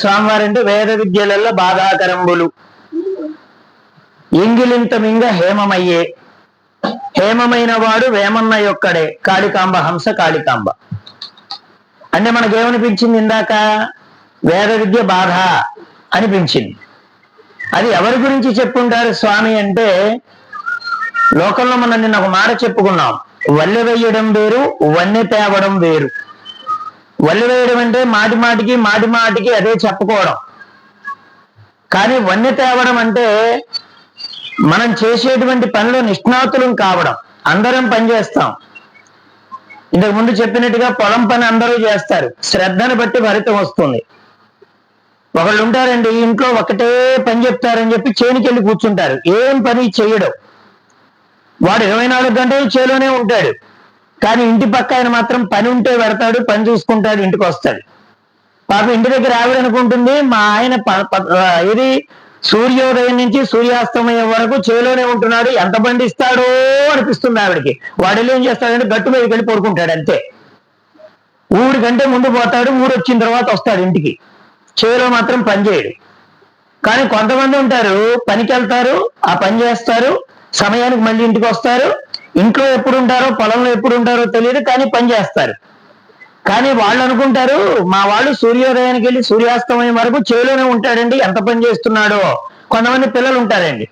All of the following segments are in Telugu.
స్వామివారంటే వేద విద్యలలో బాధాకరంబులు ఇంగిలింత మింగ హేమమయ్యే, హేమమైన వాడు వేమన్న యొక్కడే, కాళికాంబ హంస కాళికాంబ. అంటే మనకేమనిపించింది ఇందాక? వేద విద్య బాధ అనిపించింది. అది ఎవరి గురించి చెప్పుంటారు స్వామి అంటే, లోకంలో మనం నిన్న ఒక మాట చెప్పుకున్నాం, వల్లె వేయడం వేరు, వన్నె తేవడం వేరు. వల్లె వేయడం అంటే మాటి మాటికి అదే చెప్పుకోవడం. కానీ వన్నె తేవడం అంటే మనం చేసేటువంటి పనిలో నిష్ణాతులం కావడం. అందరం పనిచేస్తాం. ఇంతకు ముందు చెప్పినట్టుగా పొలం పని అందరూ చేస్తారు, శ్రద్ధను బట్టి ఫలితం వస్తుంది. ఒకళ్ళు ఉంటారండి, ఇంట్లో ఒకటే పని చెప్తారని చెప్పి చేనుకెళ్ళి కూర్చుంటారు, ఏం పని చేయడం. వాడు 24 గంటలు చేలోనే ఉంటాడు, కానీ ఇంటి పక్క ఆయన మాత్రం పని ఉంటే పెడతాడు, పని చూసుకుంటాడు, ఇంటికి వస్తాడు. పాప ఇంటి దగ్గర ఆవిడనుకుంటుంది, మా ఆయన ఇది సూర్యోదయం నుంచి సూర్యాస్తమయం వరకు చేలోనే ఉంటున్నాడు, ఎంత పండిస్తాడో అనిపిస్తుంది ఆవిడకి. వాడు ఏం చేస్తాడంటే గట్టు మీదకి వెళ్ళి పడుకుంటాడు అంతే. ఊరికంటే ముందు పోతాడు, ఊరు వచ్చిన తర్వాత వస్తాడు ఇంటికి. చేలో మాత్రం పని చేయడు. కానీ కొంతమంది ఉంటారు, పనికి వెళ్తారు, ఆ పని చేస్తారు, సమయానికి మళ్ళీ ఇంటికి వస్తారు. ఇంట్లో ఎప్పుడు ఉంటారో పొలంలో ఎప్పుడు ఉంటారో తెలియదు, కానీ పని చేస్తారు. కానీ వాళ్ళు అనుకుంటారు, మా వాళ్ళు సూర్యోదయానికి వెళ్ళి సూర్యాస్తమయం వరకు చేలోనే ఉంటాడండి, ఎంత పని చేస్తున్నాడో. కొంతమంది పిల్లలు ఉంటారండి,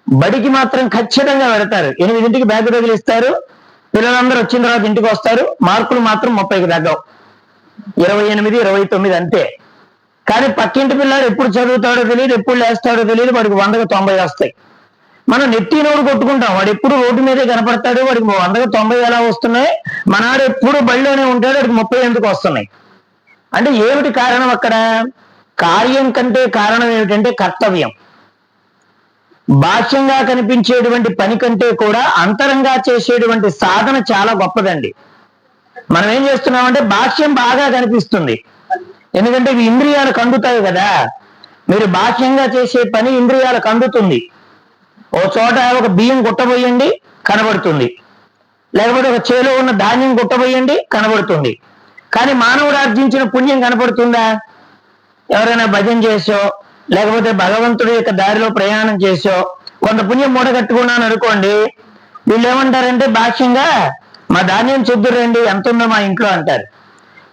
బడికి మాత్రం ఖచ్చితంగా వెళతారు, 8ంటికి బ్యాగ్ తగిలిస్తారు, పిల్లలందరూ వచ్చిన తర్వాత ఇంటికి వస్తారు, మార్కులు మాత్రం 30కి తగ్గవు, 28, 29 అంతే. కానీ పక్కింటి పిల్లాడు ఎప్పుడు చదువుతాడో తెలియదు, ఎప్పుడు లేస్తాడో తెలియదు, వాడికి 100కి 90 వస్తాయి. మనం నెత్తి నోరు కొట్టుకుంటాం, వాడు ఎప్పుడు రోడ్డు మీదే కనపడతాడు, వాడికి 100కి 90 ఎలా వస్తున్నాయి, మనాడు ఎప్పుడు బడిలోనే ఉంటాడు, వాడికి 30 ఎందుకు వస్తున్నాయి. అంటే ఏమిటి కారణం అక్కడ? కార్యం కంటే కారణం ఏమిటంటే కర్తవ్యం. బాహ్యంగా కనిపించేటువంటి పని కంటే కూడా అంతరంగా చేసేటువంటి సాధన చాలా గొప్పదండి. మనం ఏం చేస్తున్నామంటే బాహ్యం బాగా కనిపిస్తుంది, ఎందుకంటే ఇవి ఇంద్రియాలకు అందుతాయి కదా. మీరు బాహ్యంగా చేసే పని ఇంద్రియాలకు అందుతుంది. ఓ చోట ఒక బియ్యం గుట్టబోయండి, కనబడుతుంది. లేకపోతే ఒక చేలో ఉన్న ధాన్యం గుట్టబోయండి, కనబడుతుంది. కానీ మానవుడు ఆర్జించిన పుణ్యం కనపడుతుందా? ఎవరైనా భజన చేసో, లేకపోతే భగవంతుడి యొక్క దారిలో ప్రయాణం చేసో కొంత పుణ్యం మూడగట్టుకున్నాను అనుకోండి, వీళ్ళు ఏమంటారంటే బాహ్యంగా మా ధాన్యం చూద్దురండి ఎంత ఉందో మా ఇంట్లో అంటారు.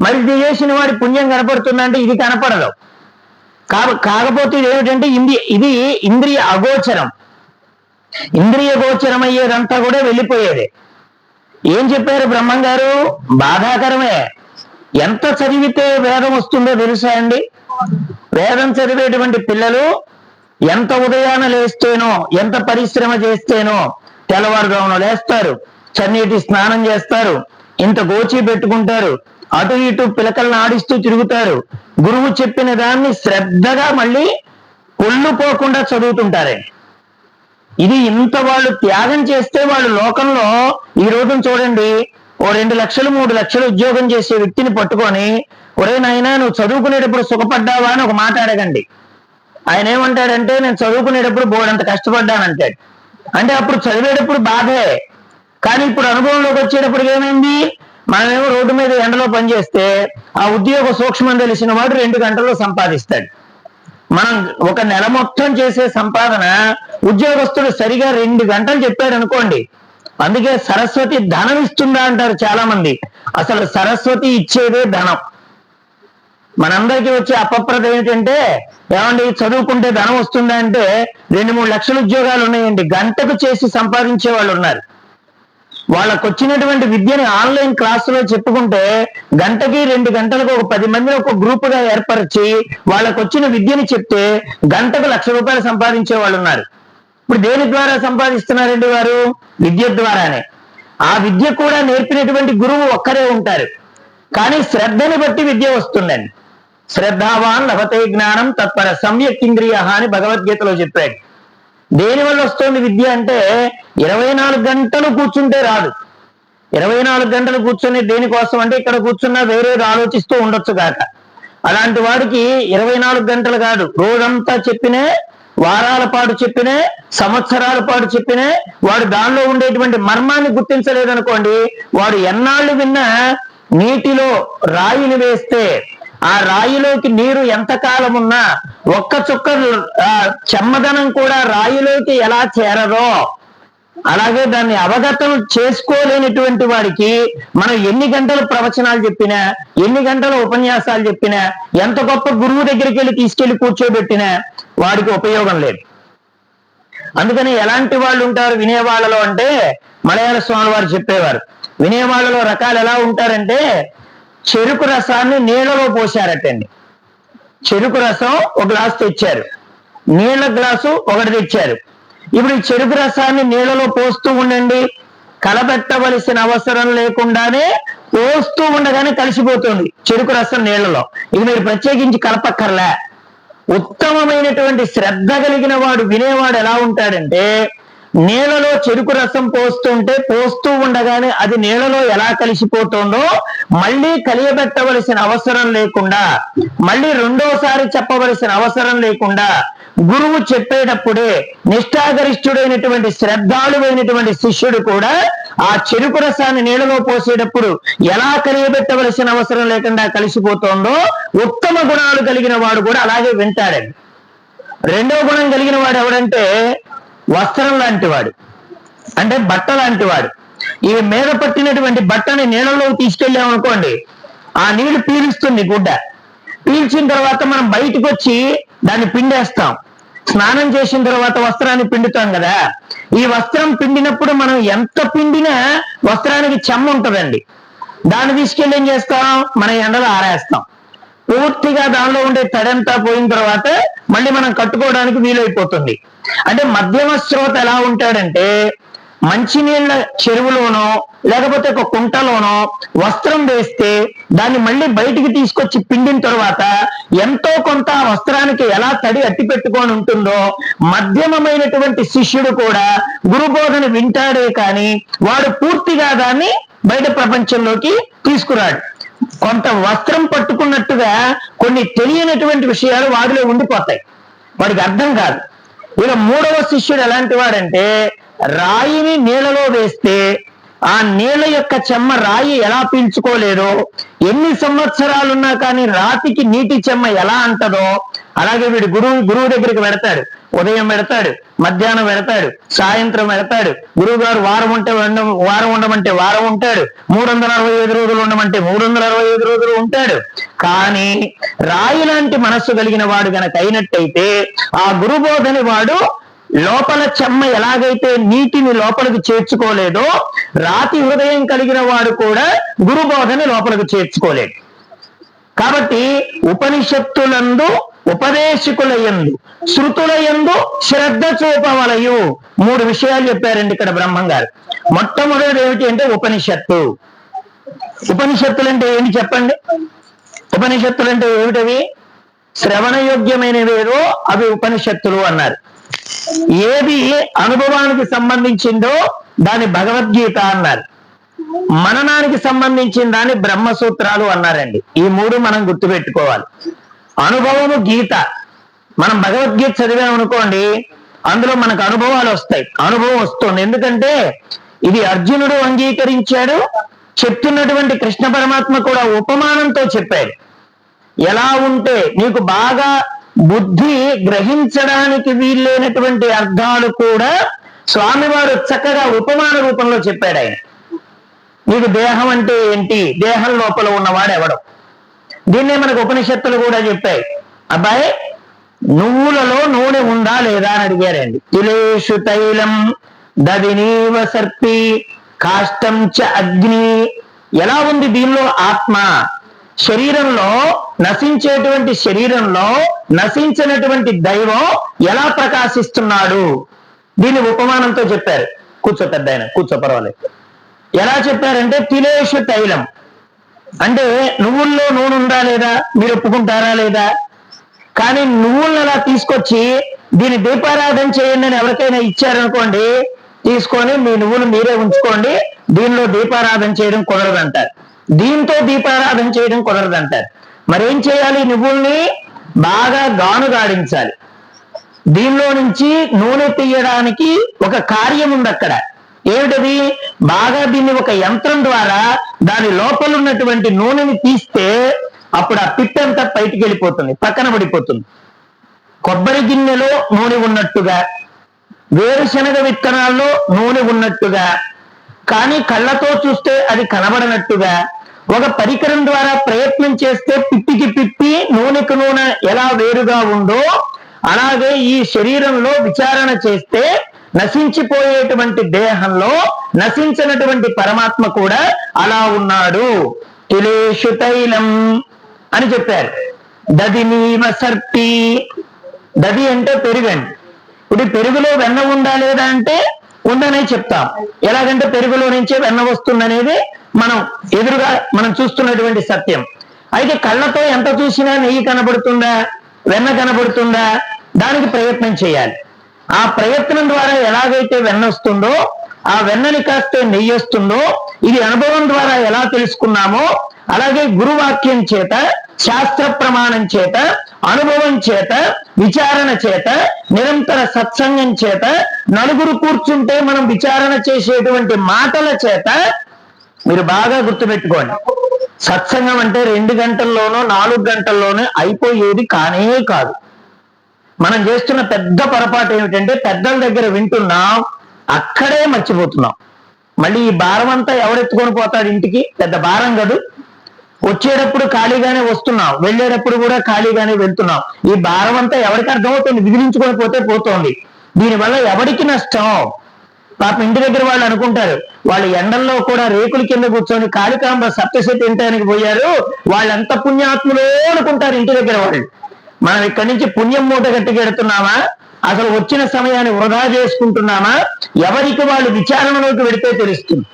మరి ఇది చేసిన వాడి పుణ్యం కనపడుతుందంటే ఇది కనపడదు. కాకపోతే ఇది ఏమిటంటే ఇది ఇంద్రియ అగోచరం. ఇంద్రియ గోచరం అయ్యేదంతా కూడా వెళ్ళిపోయేది. ఏం చెప్పారు బ్రహ్మం గారు? బాధాకరమే. ఎంత చదివితే వేదం వస్తుందో తెలుసా అండి? వేదం చదివేటువంటి పిల్లలు ఎంత ఉదయాన లేస్తేనో, ఎంత పరిశ్రమ చేస్తేనో, తెల్లవారుజామున లేస్తారు, చన్నీటి స్నానం చేస్తారు, ఇంత గోచి పెట్టుకుంటారు, అటు ఇటు పిలకలను ఆడిస్తూ తిరుగుతారు, గురువు చెప్పిన దాన్ని శ్రద్ధగా మళ్ళీ కొల్లుపోకుండా చదువుతుంటారే. ఇది ఇంత వాళ్ళు త్యాగం చేస్తే వాళ్ళు లోకంలో ఈ రోజున చూడండి, ఓ 2 లక్షలు 3 లక్షలు ఉద్యోగం చేసే వ్యక్తిని పట్టుకొని, ఒరే నాయనా నువ్వు చదువుకునేటప్పుడు సుఖపడ్డావా అని ఒక మాట అడగండి. ఆయన ఏమంటాడంటే నేను చదువుకునేటప్పుడు బోర్డంత కష్టపడ్డానంటాడు. అంటే అప్పుడు చదివేటప్పుడు బాధే, కానీ ఇప్పుడు అనుభవంలోకి వచ్చేటప్పుడు ఏమైంది? మనమేమో రోడ్డు మీద ఎండలో పనిచేస్తే ఆ ఉద్యోగ సూక్ష్మం తెలిసిన వాడు 2 గంటల్లో సంపాదిస్తాడు. మనం ఒక నెల మొత్తం చేసే సంపాదన ఉద్యోగస్తుడు సరిగా 2 గంటలు చెప్పాడు అనుకోండి. అందుకే సరస్వతి ధనం ఇస్తుందా అంటారు చాలా మంది. అసలు సరస్వతి ఇచ్చేదే ధనం. మనందరికీ వచ్చే అపప్రద ఏంటంటే, ఏమండి చదువుకుంటే ధనం వస్తుందా అంటే 2-3 లక్షల ఉద్యోగాలు ఉన్నాయండి, గంటకు చేసి సంపాదించే వాళ్ళు ఉన్నారు. వాళ్ళకు వచ్చినటువంటి విద్యని ఆన్లైన్ క్లాసులో చెప్పుకుంటే గంటకి 2 గంటలకు ఒక 10 మందిని ఒక గ్రూపుగా ఏర్పరిచి వాళ్ళకు వచ్చిన విద్యని చెప్తే గంటకు ₹1,00,000 సంపాదించే వాళ్ళు ఉన్నారు. ఇప్పుడు దేని ద్వారా సంపాదిస్తున్నారండి వారు? విద్య ద్వారానే. ఆ విద్య కూడా నేర్పినటువంటి గురువు ఒక్కరే ఉంటారు, కానీ శ్రద్ధని బట్టి విద్య వస్తుందండి. శ్రద్ధావాన్ లభతే జ్ఞానం తత్పర సమ్యక్ ఇంద్రియ అని భగవద్గీతలో చెప్పాడు. దేనివల్ల వస్తుంది విద్య అంటే 24 గంటలు కూర్చుంటే రాదు. 24 గంటలు కూర్చొని దేనికోసం అంటే ఇక్కడ కూర్చున్నా వేరేది ఆలోచిస్తూ ఉండొచ్చు కాక. అలాంటి వాడికి 24 గంటలు కాదు, రోజంతా చెప్పినే, వారాల పాటు చెప్పినే, సంవత్సరాల పాటు చెప్పినే, వాడు దానిలో ఉండేటువంటి మర్మాన్ని గుర్తించలేదనుకోండి, వాడు ఎన్నాళ్ళు విన్నా నీటిలో రాయిని వేస్తే ఆ రాయిలోకి నీరు ఎంతకాలం ఉన్నా ఒక్క చుక్క చెమ్మదనం కూడా రాయిలోకి ఎలా చేరదో, అలాగే దాన్ని అవగతం చేసుకోలేనటువంటి వాడికి మనం ఎన్ని గంటలు ప్రవచనాలు చెప్పినా, ఎన్ని గంటలు ఉపన్యాసాలు చెప్పినా, ఎంత గొప్ప గురువు దగ్గరికి వెళ్ళి తీసుకెళ్లి కూర్చోబెట్టినా వాడికి ఉపయోగం లేదు. అందుకని ఎలాంటి వాళ్ళు ఉంటారు వినేవాళ్ళలో అంటే, మలయాళ స్వామి వారు చెప్పేవారు, వినేవాళ్ళలో రకాలు ఎలా ఉంటారంటే, చెరుకు రసాన్ని నీళ్లలో పోశారటండి. చెరుకు రసం ఒక గ్లాసు తెచ్చారు, నీళ్ల గ్లాసు ఒకటి తెచ్చారు. ఇప్పుడు ఈ చెరుకు రసాన్ని నీళ్లలో పోస్తూ ఉండండి, కలబెట్టవలసిన అవసరం లేకుండానే పోస్తూ ఉండగానే కలిసిపోతుంది చెరుకు రసం నీళ్లలో. ఇక మీరు ప్రత్యేకించి కలపక్కర్లే. ఉత్తమమైనటువంటి శ్రద్ధ కలిగిన వాడు వినేవాడు ఎలా ఉంటాడంటే, నీళ్లలో చెరుకు రసం పోస్తూ ఉండగానే అది నీళ్లలో ఎలా కలిసిపోతుందో మళ్ళీ కలియబెట్టవలసిన అవసరం లేకుండా, మళ్ళీ రెండోసారి చెప్పవలసిన అవసరం లేకుండా గురువు చెప్పేటప్పుడే నిష్ఠాగరిష్ఠుడైనటువంటి శ్రద్ధాళువైనటువంటి శిష్యుడు కూడా ఆ చెరుకు రసాన్ని నీళ్లలో పోసేటప్పుడు ఎలా కలియబెట్టవలసిన అవసరం లేకుండా కలిసిపోతుందో ఉత్తమ గుణాలు కలిగిన వాడు కూడా అలాగే వింటాడండి. రెండో గుణం కలిగిన వాడు ఎవడంటే, వస్త్రం లాంటి వాడు, అంటే బట్ట లాంటి వాడు. ఈ మీద పట్టినటువంటి బట్టని నీళ్ళలో తీసుకెళ్ళామనుకోండి, ఆ నీళ్లు పీలుస్తుంది గుడ్డ. పీల్చిన తర్వాత మనం బయటకు వచ్చి దాన్ని పిండేస్తాం. స్నానం చేసిన తర్వాత వస్త్రాన్ని పిండుతాం కదా, ఈ వస్త్రం పిండినప్పుడు మనం ఎంత పిండినా వస్త్రానికి చెమ్మ ఉంటుందండి. దాన్ని తీసుకెళ్ళి ఏం చేస్తాం, మన ఎండలో ఆరేస్తాం. పూర్తిగా దానిలో ఉండే తడంతా పోయిన తర్వాత మళ్ళీ మనం కట్టుకోవడానికి వీలైపోతుంది. అంటే మధ్యమ శ్రోత ఎలా ఉంటాడంటే, మంచినీళ్ళ చెరువులోనో లేకపోతే ఒక కుంటలోనో వస్త్రం వేస్తే దాన్ని మళ్ళీ బయటికి తీసుకొచ్చి పిండిన తర్వాత ఎంతో కొంత వస్త్రానికి ఎలా తడి అట్టి పెట్టుకొని ఉంటుందో, మధ్యమమైనటువంటి శిష్యుడు కూడా గురుబోధన వింటాడే కానీ వాడు పూర్తిగా దాన్ని బయట ప్రపంచంలోకి తీసుకురాడు. కొంత వస్త్రం పట్టుకున్నట్టుగా కొన్ని తెలియనటువంటి విషయాలు వాడిలో ఉండిపోతాయి, వాడికి అర్థం కాదు. ఇక మూడవ శిష్యుడు ఎలాంటి వాడంటే, రాయిని నీళ్ళలో వేస్తే ఆ నీళ్ళ యొక్క చెమ్మ రాయి ఎలా పీల్చుకోలేదో, ఎన్ని సంవత్సరాలున్నా కానీ రాతికి నీటి చెమ్మ ఎలా అంటదో, అలాగే వీడు గురువు దగ్గరికి వెడతాడు. ఉదయం వెడతాడు, మధ్యాహ్నం వెడతాడు, సాయంత్రం వెడతాడు. గురువు గారు వారం ఉండమంటే వారం ఉంటాడు, 365 రోజులు ఉండమంటే 365 రోజులు ఉంటాడు. కానీ రాయి లాంటి మనస్సు కలిగిన వాడు గనక అయినట్టయితే ఆ గురుబోధని వాడు లోపల చెమ్మ ఎలాగైతే నీటిని లోపలికి చేర్చుకోలేదో, రాతి హృదయం కలిగిన వాడు కూడా గురుబోధని లోపలికి చేర్చుకోలేడు. కాబట్టి ఉపనిషత్తులందు ఉపదేశకుల యందు శృతుల యందు శ్రద్ధ చూపవలయు. 3 విషయాలు చెప్పారండి ఇక్కడ బ్రహ్మం గారు. మొట్టమొదటిది ఏమిటి అంటే ఉపనిషత్తు. ఉపనిషత్తులు అంటే ఏంటి చెప్పండి? ఉపనిషత్తులు అంటే ఏమిటవి? శ్రవణయోగ్యమైనవేదో అవి ఉపనిషత్తులు అన్నారు. ఏది అనుభవానికి సంబంధించిందో దాని భగవద్గీత అన్నారు. మననానికి సంబంధించిన దాన్ని బ్రహ్మసూత్రాలు అన్నారండి. ఈ 3 మనం గుర్తుపెట్టుకోవాలి. అనుభవము గీత. మనం భగవద్గీత చదివామనుకోండి, అందులో మనకు అనుభవాలు వస్తాయి. అనుభవం వస్తుంది, ఎందుకంటే ఇది అర్జునుడు అంగీకరించాడు. చెప్తున్నటువంటి కృష్ణ పరమాత్మ కూడా ఉపమానంతో చెప్పాడు. ఎలా ఉంటే నీకు బాగా బుద్ధి గ్రహించడానికి వీల్లేనటువంటి అర్థాలు కూడా స్వామివారు చక్కగా ఉపమాన రూపంలో చెప్పాడు. ఆయన నీకు దేహం అంటే ఏంటి, దేహం లోపల ఉన్నవాడు ఎవడు, దీన్నే మనకు ఉపనిషత్తులు కూడా చెప్పాయి. అబ్బాయి నువ్వులలో నూనె ఉందా లేదా అని అడిగారండి. తిలేషు తైలం దదినీవ సర్పి కాష్టం చ అగ్ని. ఎలా ఉంది దీనిలో ఆత్మ? శరీరంలో నశించేటువంటి శరీరంలో నశించినటువంటి దైవం ఎలా ప్రకాశిస్తున్నాడు, దీన్ని ఉపమానంతో చెప్పారు. కూర్చో పెద్ద ఆయన, కూర్చో పర్వాలేదు. ఎలా చెప్పారంటే తిలేషు తైలం అంటే నువ్వుల్లో నూనె ఉందా లేదా, మీరు ఒప్పుకుంటారా లేదా? కానీ నువ్వులను అలా తీసుకొచ్చి దీన్ని దీపారాధన చేయండి అని ఎవరికైనా ఇచ్చారనుకోండి, తీసుకొని మీ నువ్వులు మీరే ఉంచుకోండి, దీనిలో దీపారాధన చేయడం కుదరదంటారు. దీంతో దీపారాధన చేయడం కుదరదంటారు. మరేం చేయాలి? నువ్వుల్ని బాగా గానుగాడించాలి. దీనిలో నుంచి నూనె తీయడానికి ఒక కార్యం ఉంది అక్కడ. ఏమిటది? బాగా దీన్ని ఒక యంత్రం ద్వారా దాని లోపల ఉన్నటువంటి నూనెని తీస్తే అప్పుడు ఆ పిట్ అంతా బయటికి వెళ్ళిపోతుంది, పక్కన పడిపోతుంది. కొబ్బరి గిన్నెలో నూనె ఉన్నట్టుగా, వేరుశనగ విత్తనాల్లో నూనె ఉన్నట్టుగా, కానీ కళ్ళతో చూస్తే అది కనబడనట్టుగా, ఒక పరికరం ద్వారా ప్రయత్నం చేస్తే పిప్పికి పిప్పి నూనెకు నూనె ఎలా వేరుగా ఉందో అలాగే ఈ శరీరంలో విచారణ చేస్తే నశించిపోయేటువంటి దేహంలో నశించినటువంటి పరమాత్మ కూడా అలా ఉన్నాడు. తిలేషు తైలం అని చెప్పారు. దది నీవ సర్పి, దది అంటే పెరుగండి. ఇప్పుడు పెరుగులో వెన్న ఉందా లేదా అంటే ఉందనే చెప్తాం. ఎలాగంటే పెరుగులో నుంచే వెన్న వస్తుందనేది మనం ఎదురుగా మనం చూస్తున్నటువంటి సత్యం. అయితే కళ్ళతో ఎంత చూసినా నెయ్యి కనబడుతుందా, వెన్న కనబడుతుందా, దానికి ప్రయత్నం చేయాలి. ఆ ప్రయత్నం ద్వారా ఎలాగైతే వెన్న వస్తుందో, ఆ వెన్నని కాస్తే నెయ్యి వస్తుందో, ఇది అనుభవం ద్వారా ఎలా తెలుసుకున్నామో అలాగే గురువాక్యం చేత, శాస్త్ర ప్రమాణం చేత, అనుభవం చేత, విచారణ చేత, నిరంతర సత్సంగం చేత, నలుగురు కూర్చుంటే మనం విచారణ చేసేటువంటి మాటల చేత. మీరు బాగా గుర్తుపెట్టుకోండి, సత్సంగం అంటే 2 గంటల్లోనో 4 గంటల్లోనో అయిపోయేది కానే కాదు. మనం చేస్తున్న పెద్ద పొరపాటు ఏమిటంటే పెద్దల దగ్గర వింటున్నాం, అక్కడే మర్చిపోతున్నాం. మళ్ళీ ఈ భారం అంతా ఎవరెత్తుకొని పోతాడు ఇంటికి? పెద్ద భారం కాదు. వచ్చేటప్పుడు ఖాళీగానే వస్తున్నాం, వెళ్ళేటప్పుడు కూడా ఖాళీగానే వెళ్తున్నాం. ఈ భారం అంతా ఎవరికి అర్థమవుతుంది? విదిలించుకొని పోతే పోతోంది. దీనివల్ల ఎవరికి నష్టం? పాప ఇంటి దగ్గర వాళ్ళు అనుకుంటారు, వాళ్ళు ఎండల్లో కూడా రేకుల కింద కూర్చొని కాళికాంబ సప్తశతి తినటానికి పోయారు, వాళ్ళంత పుణ్యాత్ములో అనుకుంటారు ఇంటి దగ్గర వాళ్ళు. మనం ఇక్కడి నుంచి పుణ్యం మూట కట్టుకెడుతున్నామా, అసలు వచ్చిన సమయాన్ని వృధా చేసుకుంటున్నామా? ఎవరికి వాళ్ళు విచారణలోకి వెడితే తెలుస్తుంది.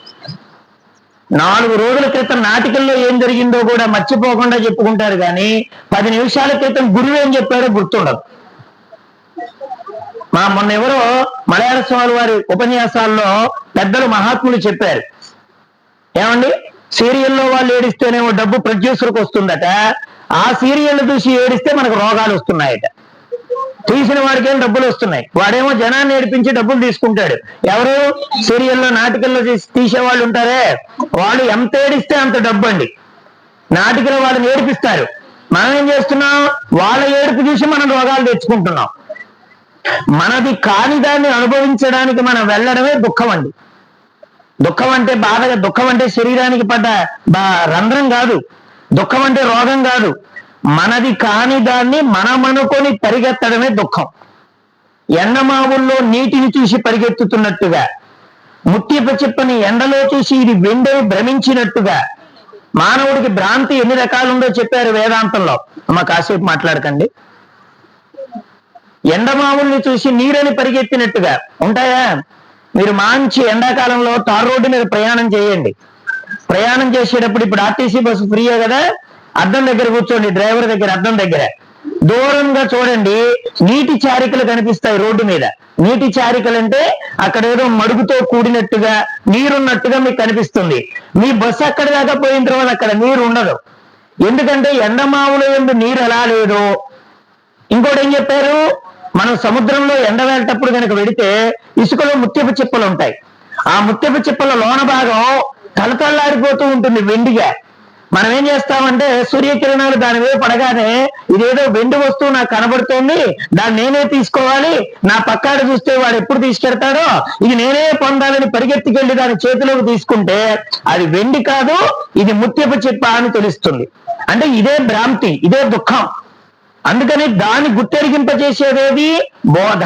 4 రోజుల క్రితం నాటికల్లో ఏం జరిగిందో కూడా మర్చిపోకుండా చెప్పుకుంటారు, కానీ 10 నిమిషాల క్రితం గురువు ఏం చెప్పాడో గుర్తుండదు. మొన్న ఎవరో మలయాళ స్వామి వారి ఉపన్యాసాల్లో పెద్దలు మహాత్ములు చెప్పారు, ఏమండి సీరియల్లో వాళ్ళు ఏడిస్తేనేమో డబ్బు ప్రొడ్యూసర్కి వస్తుందట, ఆ సీరియల్ చూసి ఏడిస్తే మనకు రోగాలు వస్తున్నాయట. తీసిన వాడికి ఏం డబ్బులు వస్తున్నాయి, వాడేమో జనాన్ని ఏడిపించి డబ్బులు తీసుకుంటాడు. ఎవరు సీరియల్లో నాటికల్లో తీసేవాళ్ళు ఉంటారే, వాళ్ళు ఎంత ఏడిస్తే అంత డబ్బు అండి. నాటికలో వాళ్ళని ఏడిపిస్తారు, మనం ఏం చేస్తున్నాం? వాళ్ళ ఏడుపు చూసి మనం రోగాలు తెచ్చుకుంటున్నాం. మనది కాని దాన్ని అనుభవించడానికి మనం వెళ్ళడమే దుఃఖం అండి. దుఃఖం అంటే బాధగా, దుఃఖం అంటే శరీరానికి పడ్డ రంధ్రం కాదు, దుఃఖం అంటే రోగం కాదు. మనది కాని దాన్ని మనం అనుకొని పరిగెత్తడమే దుఃఖం. ఎండమావుల్లో నీటిని చూసి పరిగెత్తుతున్నట్టుగా, ముత్యపు చిప్పని ఎండలో చూసి ఇది వెండని భ్రమించినట్టుగా మానవుడికి భ్రాంతి ఎన్ని రకాలుందో చెప్పారు వేదాంతంలో. అమ్మ కాసేపు మాట్లాడకండి. ఎండమావుల్ని చూసి నీరని పరిగెత్తినట్టుగా ఉంటాయా? మీరు మంచి ఎండాకాలంలో తార్ రోడ్డు మీద ప్రయాణం చేయండి. ప్రయాణం చేసేటప్పుడు ఇప్పుడు ఆర్టీసీ బస్సు ఫ్రీయే కదా, అద్దం దగ్గర కూర్చోండి, డ్రైవర్ దగ్గర అద్దం దగ్గర దూరంగా చూడండి, నీటి చారికలు కనిపిస్తాయి రోడ్డు మీద. నీటి చారికలు అంటే అక్కడ ఏదో మడుగుతో కూడినట్టుగా నీరున్నట్టుగా మీకు కనిపిస్తుంది. మీ బస్సు అక్కడి దాకా పోయిన తర్వాత అక్కడ నీరు ఉండదు. ఎందుకంటే ఎండమావుల యందు నీరు ఎలా లేదో. ఇంకోటి ఏం చెప్పారు, మనం సముద్రంలో ఎండ వెళ్ళేటప్పుడు కనుక వెడితే ఇసుకలో ముత్యపు చిప్పలు ఉంటాయి. ఆ ముత్యపు చిప్పల లోన భాగం తలతల్లాడిపోతూ ఉంటుంది వెండిగా. మనం ఏం చేస్తామంటే సూర్యకిరణాలు దాని మీద పడగానే ఇదేదో వెండి వస్తువు నాకు కనబడుతోంది, దాన్ని నేనే తీసుకోవాలి, నా పక్కాడు చూస్తే వాడు ఎప్పుడు తీసుకెడతాడో ఇది నేనే పొందాలని పరిగెత్తికెళ్ళి దాని చేతిలోకి తీసుకుంటే అది వెండి కాదు, ఇది ముత్యపు చిప్ప అని తెలుస్తుంది. అంటే ఇదే భ్రాంతి, ఇదే దుఃఖం. అందుకని దాన్ని గుర్తెరిగింపజేసేదేది బోధ.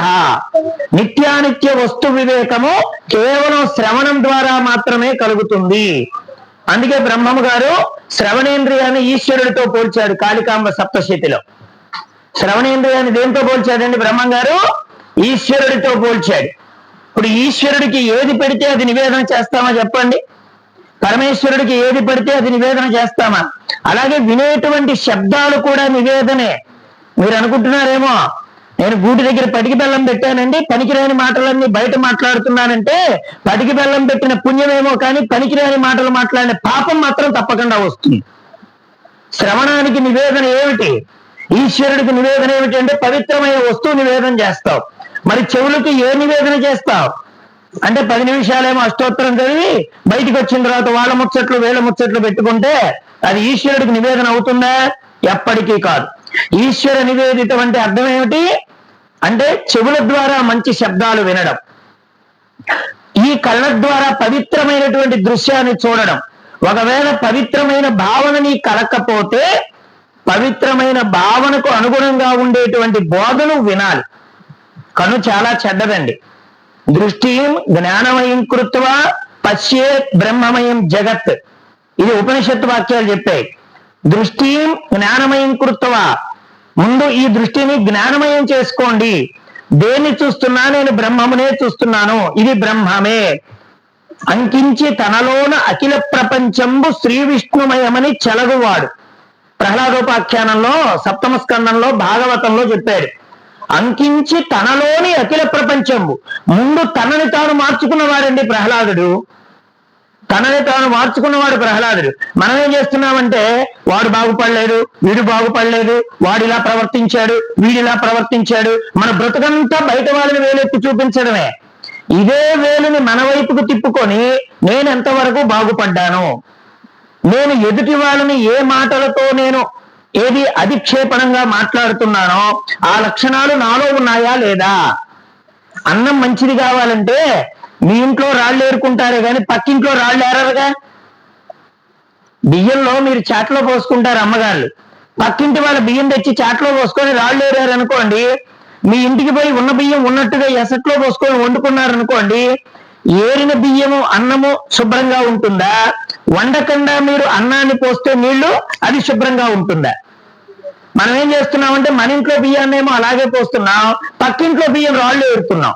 నిత్యానిత్య వస్తు వివేకము కేవలం శ్రవణం ద్వారా మాత్రమే కలుగుతుంది. అందుకే బ్రహ్మము గారు శ్రవణేంద్రియాన్ని ఈశ్వరుడితో పోల్చాడు కాళికాంబ సప్తశతిలో. శ్రవణేంద్రియాన్ని దేంతో పోల్చాడండి బ్రహ్మం గారు? ఈశ్వరుడితో పోల్చాడు. ఇప్పుడు ఈశ్వరుడికి ఏది పెడితే అది నివేదన చేస్తామా చెప్పండి? పరమేశ్వరుడికి ఏది పెడితే అది నివేదన చేస్తామా? అలాగే వినేటువంటి శబ్దాలు కూడా నివేదనే. మీరు అనుకుంటున్నారేమో నేను గూటి దగ్గర పటికి బెల్లం పెట్టానండి, పనికిరాని మాటలన్నీ బయట మాట్లాడుతున్నానంటే పటికి బెల్లం పెట్టిన పుణ్యమేమో కానీ పనికిరాని మాటలు మాట్లాడిన పాపం మాత్రం తప్పకుండా వస్తుంది. శ్రవణానికి నివేదన ఏమిటి? ఈశ్వరుడికి నివేదన ఏమిటి అంటే పవిత్రమైన వస్తువు నివేదన చేస్తావు. మరి చెవులకి ఏ నివేదన చేస్తావు అంటే 10 నిమిషాలేమో అష్టోత్తరం చదివి బయటికి వచ్చిన తర్వాత వాళ్ళ ముచ్చట్లు వీళ్ళ ముచ్చట్లు పెట్టుకుంటే అది ఈశ్వరుడికి నివేదన అవుతుందా? ఎప్పటికీ కాదు. ఈశ్వర నివేదితం అంటే అర్థం ఏమిటి అంటే చెవుల ద్వారా మంచి శబ్దాలు వినడం, ఈ కళ్ళ ద్వారా పవిత్రమైనటువంటి దృశ్యాన్ని చూడడం. ఒకవేళ పవిత్రమైన భావన నీ కలకపోతే పవిత్రమైన భావనకు అనుగుణంగా ఉండేటువంటి బోధను వినాలి. కను చాలా చెడ్డదండి. దృష్టిం జ్ఞానమయం కృత్వా పశ్యేత్ బ్రహ్మమయం జగత్, ఇది ఉపనిషత్తు వాక్యాలు చెప్పాయి. దృష్టిం జ్ఞానమయం కృత్వా, ముందు ఈ దృష్టిని జ్ఞానమయం చేసుకోండి. దేన్ని చూస్తున్నా నేను బ్రహ్మమునే చూస్తున్నాను, ఇది బ్రహ్మమే. అంకించి తనలోన అఖిల ప్రపంచంబు శ్రీ విష్ణుమయమని చెలగువాడు. ప్రహ్లాదోపాఖ్యానంలో 7వ స్కందంలో భాగవతంలో చెప్పాడు. అంకించి తనలోని అఖిల ప్రపంచంబు, ముందు తనని తాను మార్చుకున్నవాడండి ప్రహ్లాదుడు. తనని తాను మార్చుకున్నవాడు ప్రహ్లాదుడు. మనం ఏం చేస్తున్నామంటే వాడు బాగుపడలేదు, వీడు బాగుపడలేదు, వాడు ఇలా ప్రవర్తించాడు, వీడిలా ప్రవర్తించాడు, మన బ్రతుకంతా బయట వాళ్ళని వేలెత్తి చూపించడమే. ఇదే వేలుని మన వైపుకు తిప్పుకొని నేను ఎంతవరకు బాగుపడ్డాను, నేను ఎదుటి వాళ్ళని ఏ మాటలతో నేను ఏది అధిక్షేపణంగా మాట్లాడుతున్నానో ఆ లక్షణాలు నాలో ఉన్నాయా లేదా. అన్నం మంచిది కావాలంటే మీ ఇంట్లో రాళ్ళు ఏరుకుంటారే కానీ పక్కింట్లో రాళ్ళు ఏరరుగా. బియ్యంలో మీరు చాట్లో పోసుకుంటారు అమ్మగారు, పక్కింటి వాళ్ళ బియ్యం తెచ్చి చాట్లో పోసుకొని రాళ్ళు ఏరారు అనుకోండి, మీ ఇంటికి పోయి ఉన్న బియ్యం ఉన్నట్టుగా ఎసట్లో పోసుకొని వండుకున్నారనుకోండి, ఏరిన బియ్యము అన్నము శుభ్రంగా ఉంటుందా? వండకుండా మీరు అన్నాన్ని పోస్తే నీళ్లు అది శుభ్రంగా ఉంటుందా? మనం ఏం చేస్తున్నామంటే మన ఇంట్లో బియ్యాన్నేమో అలాగే పోస్తున్నాం, పక్కింట్లో బియ్యం రాళ్ళు ఏరుతున్నాం.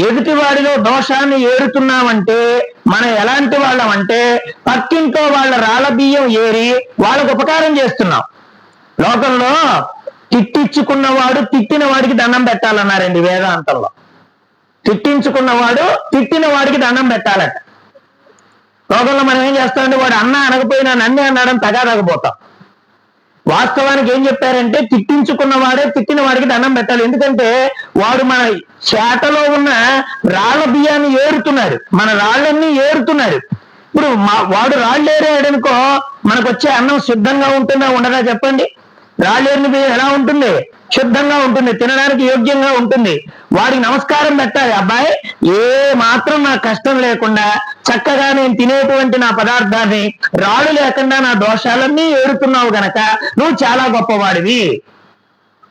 ఎదుటి వాడిలో దోషాన్ని ఏరుతున్నామంటే మనం ఎలాంటి వాళ్ళం అంటే పక్కింట్లో వాళ్ళ రాళ్ళ బియ్యం ఏరి వాళ్ళకు ఉపకారం చేస్తున్నాం. లోకంలో తిట్టించుకున్నవాడు తిట్టిన వాడికి దండం పెట్టాలన్నారండి వేదాంతంలో. తిట్టించుకున్నవాడు తిట్టిన వాడికి దండం పెట్టాలట. లోకంలో మనం ఏం చేస్తామంటే వాడు అన్న అనకపోయినా నన్నే అన్నాడని తగాదకపోతాం. వాస్తవానికి ఏం చెప్పారంటే తిట్టించుకున్నవాడే తిట్టిన వాడికి దండం పెట్టాలి. ఎందుకంటే వాడు మన చేటలో ఉన్న రాళ్ల బియ్యాన్ని ఏరుతున్నాడు, మన రాళ్ళన్నీ ఏరుతున్నాడు. ఇప్పుడు వాడు రాళ్ళు ఏరాడనుకో మనకు వచ్చే అన్నం శుద్ధంగా ఉంటుందా ఉండదా చెప్పండి? రాళ్ళేరిన బియ్యం ఎలా ఉంటుంది? శుద్ధంగా ఉంటుంది, తినడానికి యోగ్యంగా ఉంటుంది. వాడికి నమస్కారం పెట్టాలి, అబ్బాయి ఏ మాత్రం నాకు కష్టం లేకుండా చక్కగా నేను తినేటువంటి నా పదార్థాన్ని రాళ్ళు లేకుండా నా దోషాలన్నీ ఏరుతున్నావు గనక నువ్వు చాలా గొప్పవాడివి.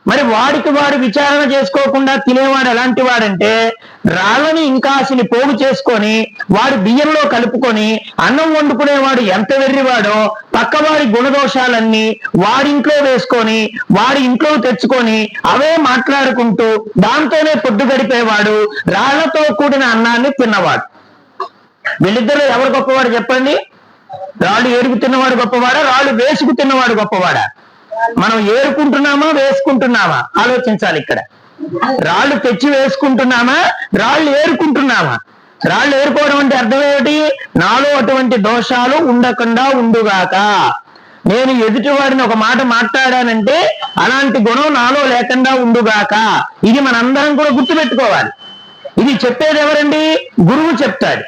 మరి వాడికి వాడు విచారణ చేసుకోకుండా తినేవాడు ఎలాంటి వాడంటే రాళ్ళని ఇంకాసిని పోగు చేసుకొని వాడి బియ్యంలో కలుపుకొని అన్నం వండుకునేవాడు ఎంత వెర్రివాడో పక్కవాడి గుణదోషాలన్నీ వాడింట్లో వేసుకొని వాడి ఇంట్లో తెచ్చుకొని అవే మాట్లాడుకుంటూ దాంతోనే పొద్దు గడిపేవాడు రాళ్లతో కూడిన అన్నాన్ని తిన్నవాడు. వీళ్ళిద్దరూ ఎవరు గొప్పవాడు చెప్పండి? రాళ్ళు ఏరుకు తిన్నవాడు గొప్పవాడా, రాళ్ళు వేసుకు తిన్నవాడు గొప్పవాడా? మనం ఏరుకుంటున్నామా వేసుకుంటున్నామా ఆలోచించాలి. ఇక్కడ రాళ్ళు తెచ్చి వేసుకుంటున్నామా, రాళ్ళు ఏరుకుంటున్నామా? రాళ్ళు ఏరుకోవడం అంటే అర్థం ఏమిటి? నాలో అటువంటి దోషాలు ఉండకుండా ఉండుగాక. నేను ఎదుటివాడిని ఒక మాట మాట్లాడానంటే అలాంటి గుణం నాలో లేకుండా ఉండుగాక. ఇది మనందరం కూడా గుర్తుపెట్టుకోవాలి. ఇది చెప్పేది ఎవరండి? గురువు చెప్తాడు.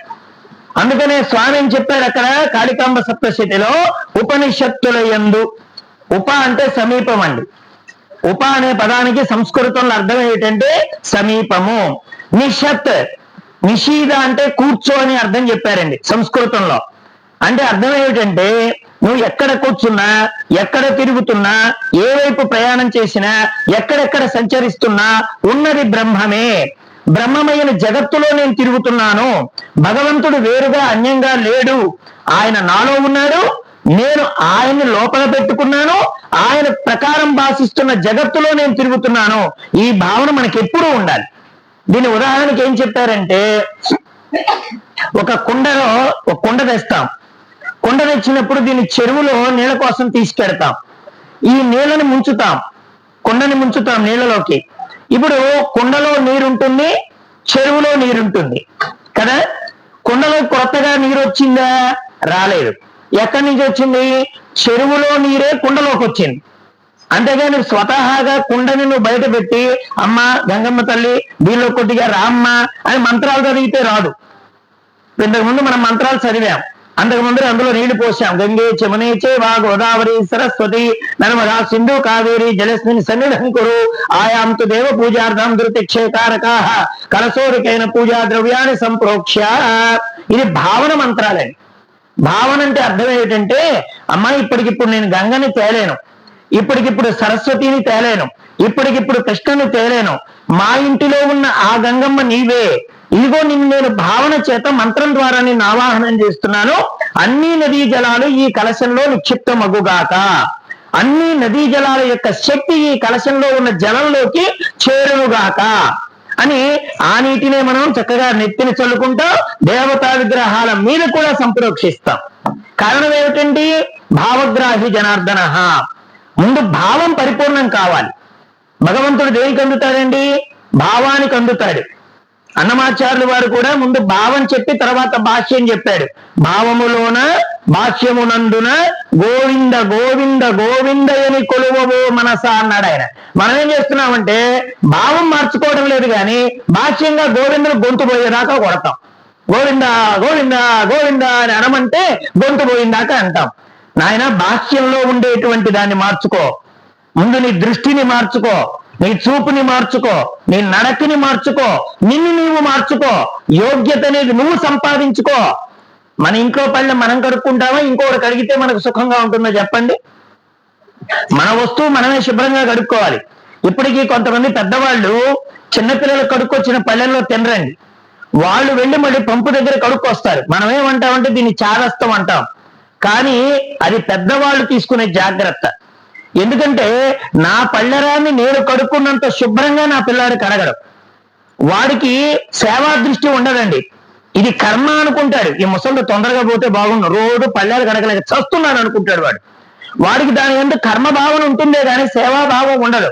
అందుకనే స్వామి ఏం చెప్పారు అక్కడ కాళికాంబ సప్తశతిలో, ఉపనిషత్తుల యందు. ఉప అంటే సమీపం అండి. ఉప అనే పదానికి సంస్కృతంలో అర్థం ఏమిటంటే సమీపము. నిషత్ నిషీద అంటే కూర్చో అని అర్థం చెప్పారండి సంస్కృతంలో. అంటే అర్థం ఏమిటంటే నువ్వు ఎక్కడ కూర్చున్నా, ఎక్కడ తిరుగుతున్నా, ఏ వైపు ప్రయాణం చేసినా, ఎక్కడెక్కడ సంచరిస్తున్నా ఉన్నది బ్రహ్మమే. బ్రహ్మమైన జగత్తులో నేను తిరుగుతున్నాను. భగవంతుడు వేరుగా అన్యంగా లేడు, ఆయన నాలో ఉన్నాడు, నేను ఆయన్ని లోపల పెట్టుకున్నాను, ఆయన ప్రకారం భాషిస్తున్న జగత్తులో నేను తిరుగుతున్నాను. ఈ భావన మనకి ఎప్పుడూ ఉండాలి. దీని ఉదాహరణకి ఏం చెప్పారంటే ఒక కుండ తెస్తాం. కుండ తెచ్చినప్పుడు దీన్ని చెరువులో నీళ్ళ కోసం తీసుకెడతాం. ఈ నీళ్ళని ముంచుతాం, కుండని ముంచుతాం నీళ్ళలోకి. ఇప్పుడు కుండలో నీరుంటుంది, చెరువులో నీరుంటుంది కదా. కుండలో కొత్తగా నీరు వచ్చిందా? రాలేదు. ఎక్కడి నుంచి వచ్చింది? చెరువులో నీరే కుండలోకి వచ్చింది. అంతేగాని స్వతహాగా కుండని నువ్వు బయట పెట్టి అమ్మ గంగమ్మ తల్లి దీనిలో కొద్దిగా రామ్మ అని మంత్రాలు చదివితే రాదు. ఇంతకుముందు మనం మంత్రాలు చదివాం. అంతకు ముందు అందులో నీళ్లు పోసాం. గంగే చమునే చేవా గోదావరి సరస్వతి నర్మదా సింధు కావేరి జలస్మిన్ సన్నిధం కురు ఆయాంతు దేవ పూజార్థం ధృతిక్షేకారకా కలసోరికైన పూజా ద్రవ్యాన్ని సంప్రోక్ష్య. ఇది భావన మంత్రాలండి. భావన అంటే అర్థం ఏమిటంటే, అమ్మా ఇప్పటికిప్పుడు నేను గంగని తేలేను, ఇప్పటికిప్పుడు సరస్వతిని తేలేను, ఇప్పటికిప్పుడు కృష్ణుని తేలేను, మా ఇంటిలో ఉన్న ఆ గంగమ్మ నీవే, ఇదిగో నిన్ను నేను భావన చేత మంత్రం ద్వారా నిన్ను ఆవాహనం చేస్తున్నాను, అన్ని నదీ జలాలు ఈ కలశంలో నిక్షిప్తమగుగాక, అన్ని నదీ జలాల యొక్క శక్తి ఈ కలశంలో ఉన్న జలంలోకి చేరునుగాక అని ఆ నీటినే మనం చక్కగా నెత్తిని చల్లుకుంటాం, దేవతా విగ్రహాల మీద కూడా సంప్రోక్షిస్తాం. కారణం ఏమిటండి? భావగ్రాహి జనార్దన. ముందు భావం పరిపూర్ణం కావాలి. భగవంతుడు దేనికి అందుతాడండి? భావానికి అందుతాడు. అన్నమాచార్యులు వారు కూడా ముందు భావం చెప్పి తర్వాత భాష్యం చెప్పాడు. భావములోన భాష్యమునందున గోవింద గోవింద గోవిందయని కొలువవో మనస అన్నాడు ఆయన. మనం ఏం చేస్తున్నామంటే భావం మార్చుకోవడం లేదు, కానీ భాష్యంగా గోవిందులు గొంతు పోయేదాకా కొడతాం. గోవింద గోవింద గోవింద అని అనమంటే గొంతు పోయిందాకా అంటాం. నాయన భాష్యంలో ఉండేటువంటి దాన్ని మార్చుకో, ముందు నీ దృష్టిని మార్చుకో, నీ చూపుని మార్చుకో, నీ నడకని మార్చుకో, నిన్ను నీవు మార్చుకో, యోగ్యత అనేది నువ్వు సంపాదించుకో. మన ఇంట్లో పళ్ళ మనం కడుక్కుంటామా? ఇంకోటి కడిగితే మనకు సుఖంగా ఉంటుందో చెప్పండి? మన వస్తువు మనమే శుభ్రంగా కడుక్కోవాలి. ఇప్పటికీ కొంతమంది పెద్దవాళ్ళు చిన్నపిల్లలు కడుక్కొచ్చిన పళ్ళెల్లో తినరండి. వాళ్ళు వెళ్ళి మళ్ళీ పంపు దగ్గర కడుక్కొస్తారు. మనం ఏమంటామంటే దీన్ని చాదస్తం అంటాం, కానీ అది పెద్దవాళ్ళు తీసుకునే జాగ్రత్త. ఎందుకంటే నా పళ్ళెరాన్ని నేను కడుక్కున్నంత శుభ్రంగా నా పిల్లాడు కడగడం. వాడికి సేవా దృష్టి ఉండదండి. ఇది కర్మ అనుకుంటాడు. ఈ ముసళ్ళు తొందరగా పోతే బాగుండు, రోజు పళ్ళెలు కడగలేక చస్తున్నాను అనుకుంటాడు వాడు. వాడికి దాని ఎందుకు కర్మభావన ఉంటుందే కానీ సేవాభావం ఉండదు.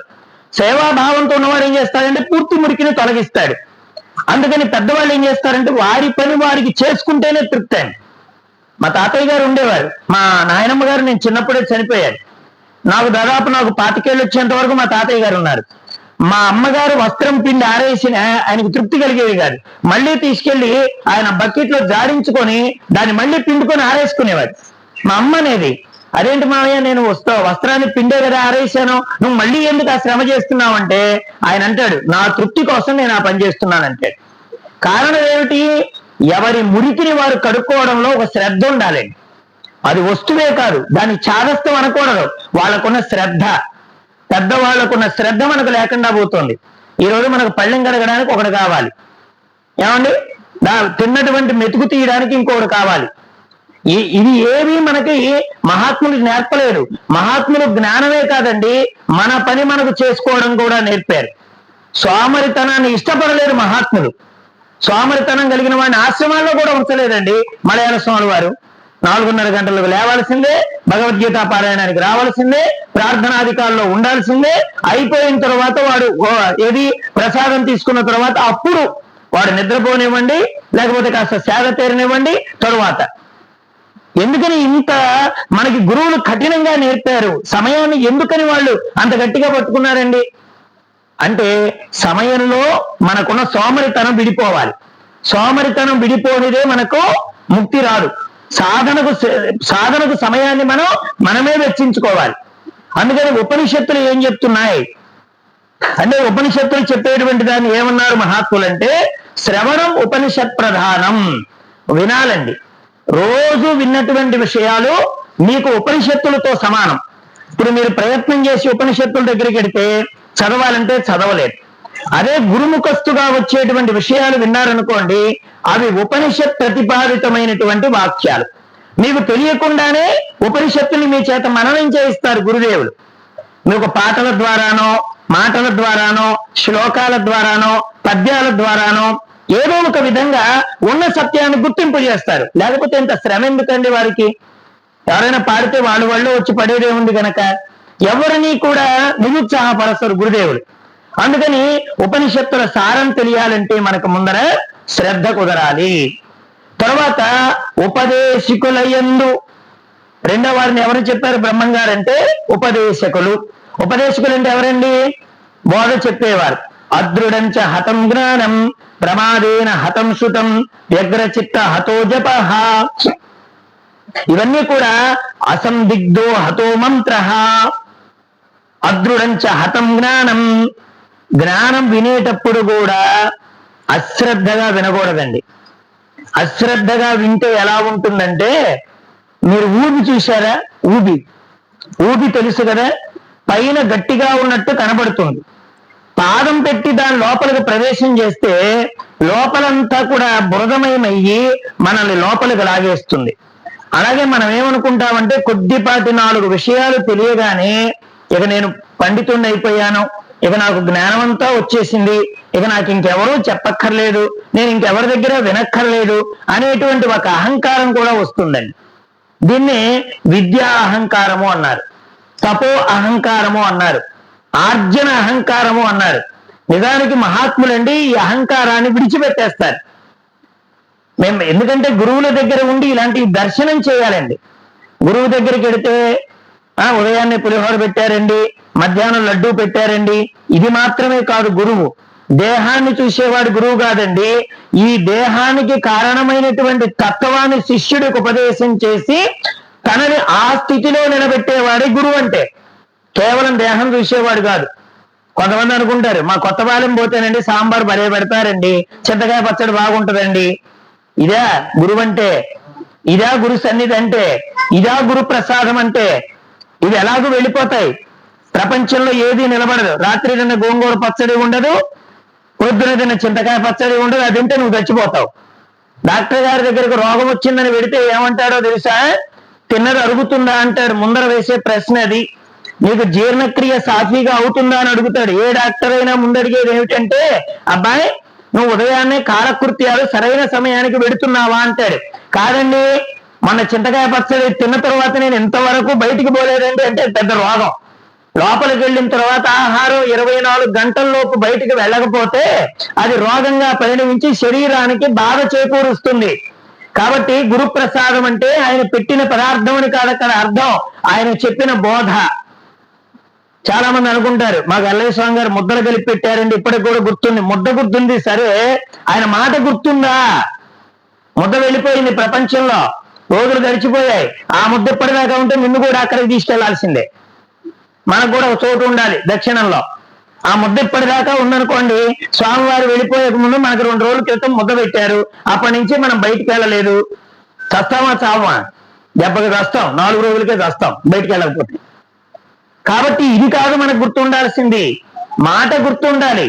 సేవాభావంతో ఉన్నవాడు ఏం చేస్తాడంటే పూర్తి మురికిని తొలగిస్తాడు. అందుకని పెద్దవాళ్ళు ఏం చేస్తారంటే వారి పని వారికి చేసుకుంటేనే తృప్తి అండి. మా తాతయ్య గారు ఉండేవారు. మా నాయనమ్మ గారు నేను చిన్నప్పుడే చనిపోయారు. నాకు దాదాపు 25 ఏళ్ళు వచ్చేంత వరకు మా తాతయ్య గారు ఉన్నారు. మా అమ్మగారు వస్త్రం పిండి ఆరేసిన ఆయనకు తృప్తి కలిగేది కాదు. మళ్ళీ తీసుకెళ్లి ఆయన బకెట్ లో జాడించుకొని దాన్ని మళ్ళీ పిండుకొని ఆరేసుకునేవాడు. మా అమ్మ అనేది, అదేంటి మావయ్య నేను వస్త్రాన్ని పిండే కదా ఆరేసాను, నువ్వు మళ్ళీ ఎందుకు ఆ శ్రమ చేస్తున్నావు అంటే ఆయన అంటాడు, నా తృప్తి కోసం నేను ఆ పని చేస్తున్నానంటాడు. కారణం ఏమిటి? ఎవరి మురికిని వారు కడుక్కోవడంలో ఒక శ్రద్ధ ఉండాలండి. అది వస్తువే కాదు, దాన్ని చాదస్తం అనకూడదు. వాళ్ళకున్న శ్రద్ధ, పెద్దవాళ్ళకున్న శ్రద్ధ మనకు లేకుండా పోతుంది. ఈరోజు మనకు పళ్ళెం కడగడానికి ఒకటి కావాలి, ఏమండి తిన్నటువంటి మెతుకు తీయడానికి ఇంకొకటి కావాలి. ఇది ఏవి మనకి మహాత్ములు నేర్పలేడు. మహాత్ములు జ్ఞానమే కాదండి, మన పని మనకు చేసుకోవడం కూడా నేర్పారు. సోమరితనాన్ని ఇష్టపడలేరు మహాత్ములు. సోమరితనం కలిగిన వాడిని ఆశ్రమాల్లో కూడా ఉంచలేదండి. మలయాళ స్వామి వారు 4:30 గంటలకు లేవాల్సిందే, భగవద్గీత పారాయణానికి రావాల్సిందే, ప్రార్థనాధికారుల్లో ఉండాల్సిందే. అయిపోయిన తర్వాత వాడు ఏది ప్రసాదం తీసుకున్న తర్వాత అప్పుడు వాడు నిద్రపోనివ్వండి, లేకపోతే కాస్త సేద తీరనివ్వండి తరువాత. ఎందుకని ఇంత మనకి గురువులు కఠినంగా నేర్పారు? సమయాన్ని ఎందుకని వాళ్ళు అంత గట్టిగా పట్టుకున్నారండి అంటే సమయంలో మనకున్న సోమరితనం విడిపోవాలి. సోమరితనం విడిపోనిదే మనకు ముక్తి రాదు. సాధనకు సమయాన్ని మనమే వెచ్చించుకోవాలి. అందుకని ఉపనిషత్తులు ఏం చెప్తున్నాయి అంటే, ఉపనిషత్తులు చెప్పేటువంటి దాన్ని ఏమన్నారు మహాత్ములంటే, శ్రవణం ఉపనిషత్ ప్రధానం. వినాలండి. రోజు విన్నటువంటి విషయాలు మీకు ఉపనిషత్తులతో సమానం. ఇప్పుడు మీరు ప్రయత్నం చేసి ఉపనిషత్తుల దగ్గరికి వెడితే చదవాలంటే చదవలేదు. అదే గురుముఖస్తుగా వచ్చేటువంటి విషయాలు విన్నారనుకోండి, అవి ఉపనిషత్ ప్రతిపాదితమైనటువంటి వాక్యాలు. మీకు తెలియకుండానే ఉపనిషత్తుని మీ చేత మననం చేయిస్తారు గురుదేవులు. మీకు పాటల ద్వారానో, మాటల ద్వారానో, శ్లోకాల ద్వారానో, పద్యాల ద్వారానో ఏదో ఒక విధంగా ఉన్న సత్యాన్ని గుర్తింపు చేస్తారు. లేకపోతే ఇంత శ్రమ ఎందుకండి వారికి? ఎవరైనా పాడితే వాళ్ళు వచ్చి పడేదే ఉంది కనుక ఎవరిని కూడా నిరుత్సాహపరస్తారు గురుదేవులు. అందుకని ఉపనిషత్తుల సారం తెలియాలంటే మనకు ముందర శ్రద్ధ కుదరాలి. తర్వాత ఉపదేశికులయందు రెండో వారిని ఎవరు చెప్పారు బ్రహ్మంగారంటే ఉపదేశకులు. ఉపదేశకులు అంటే ఎవరండి? బోధ చెప్పేవారు. అదృఢంచ హతం జ్ఞానం ప్రమాదేన హతం శృతం వ్యగ్రచిత్త హతో జపః. ఇవన్నీ కూడా అసందిగ్ధో హతో మంత్ర, అదృఢంచ హతం జ్ఞానం. జ్ఞానం వినేటప్పుడు కూడా అశ్రద్ధగా వినకూడదండి. అశ్రద్ధగా వింటే ఎలా ఉంటుందంటే, మీరు ఊబి చూశారా? ఊబి తెలుసు కదా, పైన గట్టిగా ఉన్నట్టు కనబడుతుంది. పాదం పెట్టి దాని లోపలికి ప్రవేశం చేస్తే లోపలంతా కూడా బురదమయమయ్యి మనల్ని లోపలికి లాగేస్తుంది. అలాగే మనం ఏమనుకుంటామంటే, కొద్దిపాటి 4 విషయాలు తెలియగానే ఇక నేను పండితుడిని అయిపోయాను, ఇక నాకు జ్ఞానం అంతా వచ్చేసింది, ఇక నాకు ఇంకెవరూ చెప్పక్కర్లేదు, నేను ఇంకెవరి దగ్గర వినక్కర్లేదు అనేటువంటి ఒక అహంకారం కూడా వస్తుందండి. దీన్ని విద్యా అహంకారము అన్నారు, తపో అహంకారము అన్నారు, ఆర్జన అహంకారము అన్నారు. నిజానికి మహాత్ములండి ఈ అహంకారాన్ని విడిచిపెట్టేస్తారు. మేము ఎందుకంటే గురువుల దగ్గర ఉండి ఇలాంటి దర్శనం చేయాలండి. గురువు దగ్గరికి వెడితే ఉదయాన్నే పులిహోర పెట్టారండి, మధ్యాహ్నం లడ్డూ పెట్టారండి, ఇది మాత్రమే కాదు గురువు. దేహాన్ని చూసేవాడు గురువు కాదండి, ఈ దేహానికి కారణమైనటువంటి తత్వాన్ని శిష్యుడికి ఉపదేశం చేసి తనని ఆ స్థితిలో నిలబెట్టేవాడే గురువు. అంటే కేవలం దేహం చూసేవాడు కాదు. కొంతమంది అనుకుంటారు, మా కొత్తపాలెం పోతేనండి సాంబార్ భలే పెడతారండి, చింతకాయ పచ్చడి బాగుంటుందండి. ఇదా గురువు అంటే? ఇదా గురు సన్నిధి అంటే? ఇదా గురు ప్రసాదం అంటే? ఇవి ఎలాగూ వెళ్ళిపోతాయి. ప్రపంచంలో ఏది నిలబడదు. రాత్రి తిన్న గోంగూర పచ్చడి ఉండదు, పొద్దున తిన్న చింతకాయ పచ్చడి ఉండదు, అది తింటే నువ్వు చచ్చిపోతావు. డాక్టర్ గారి దగ్గరకు రోగం వచ్చిందని వెడితే ఏమంటాడో తెలుసా? తిన్నది అరుగుతుందా అంటాడు. ముందర వేసే ప్రశ్న అది. నీకు జీర్ణక్రియ సాఫీగా అవుతుందా అని అడుగుతాడు. ఏ డాక్టర్ అయినా ముందడిగేది ఏమిటంటే, అబ్బాయి నువ్వు ఉదయాన్నే కాలకృత్యాలు సరైన సమయానికి పెడుతున్నావా అంటాడు. కాదండి, మన చింతకాయ పచ్చడి తిన్న తర్వాత నేను ఇంతవరకు బయటికి పోలేదండి అంటే పెద్ద రోగం. లోపలికి వెళ్ళిన తర్వాత ఆహారం 24 గంటల్లోపు బయటికి వెళ్ళకపోతే అది రోగంగా పరిణమించి శరీరానికి బాధ చేకూరుస్తుంది. కాబట్టి గురుప్రసాదం అంటే ఆయన పెట్టిన పదార్థం అని కాదు అక్కడ అర్థం, ఆయన చెప్పిన బోధ. చాలా మంది అనుకుంటారు, మాకు ఎల్లయ్య స్వామి గారు ముద్దలు కలిపి పెట్టారండి, ఇప్పటికి కూడా గుర్తుంది. ముద్ద గుర్తుంది సరే, ఆయన మాట గుర్తుందా? ముద్ద వెళ్ళిపోయింది ప్రపంచంలో, రోజులు గడిచిపోయాయి. ఆ ముద్ద ఎప్పటిదాకా ఉంటే నిన్ను కూడా అక్కడికి తీసుకెళ్లాల్సిందే. మనకు కూడా ఒక చోటు ఉండాలి దక్షిణంలో. ఆ ముద్ద ఇప్పటిదాకా ఉందనుకోండి, స్వామివారు వెళ్ళిపోయే ముందు మనకు 2 రోజుల క్రితం ముద్ద పెట్టారు, అప్పటి నుంచి మనం బయటికి వెళ్ళలేదు. చస్తామా చావా? దెబ్బకి చస్తాం, 4 రోజులకే చస్తాం బయటికి వెళ్ళకపోతే. కాబట్టి ఇది కాదు మనకు గుర్తుండాల్సింది, మాట గుర్తుండాలి.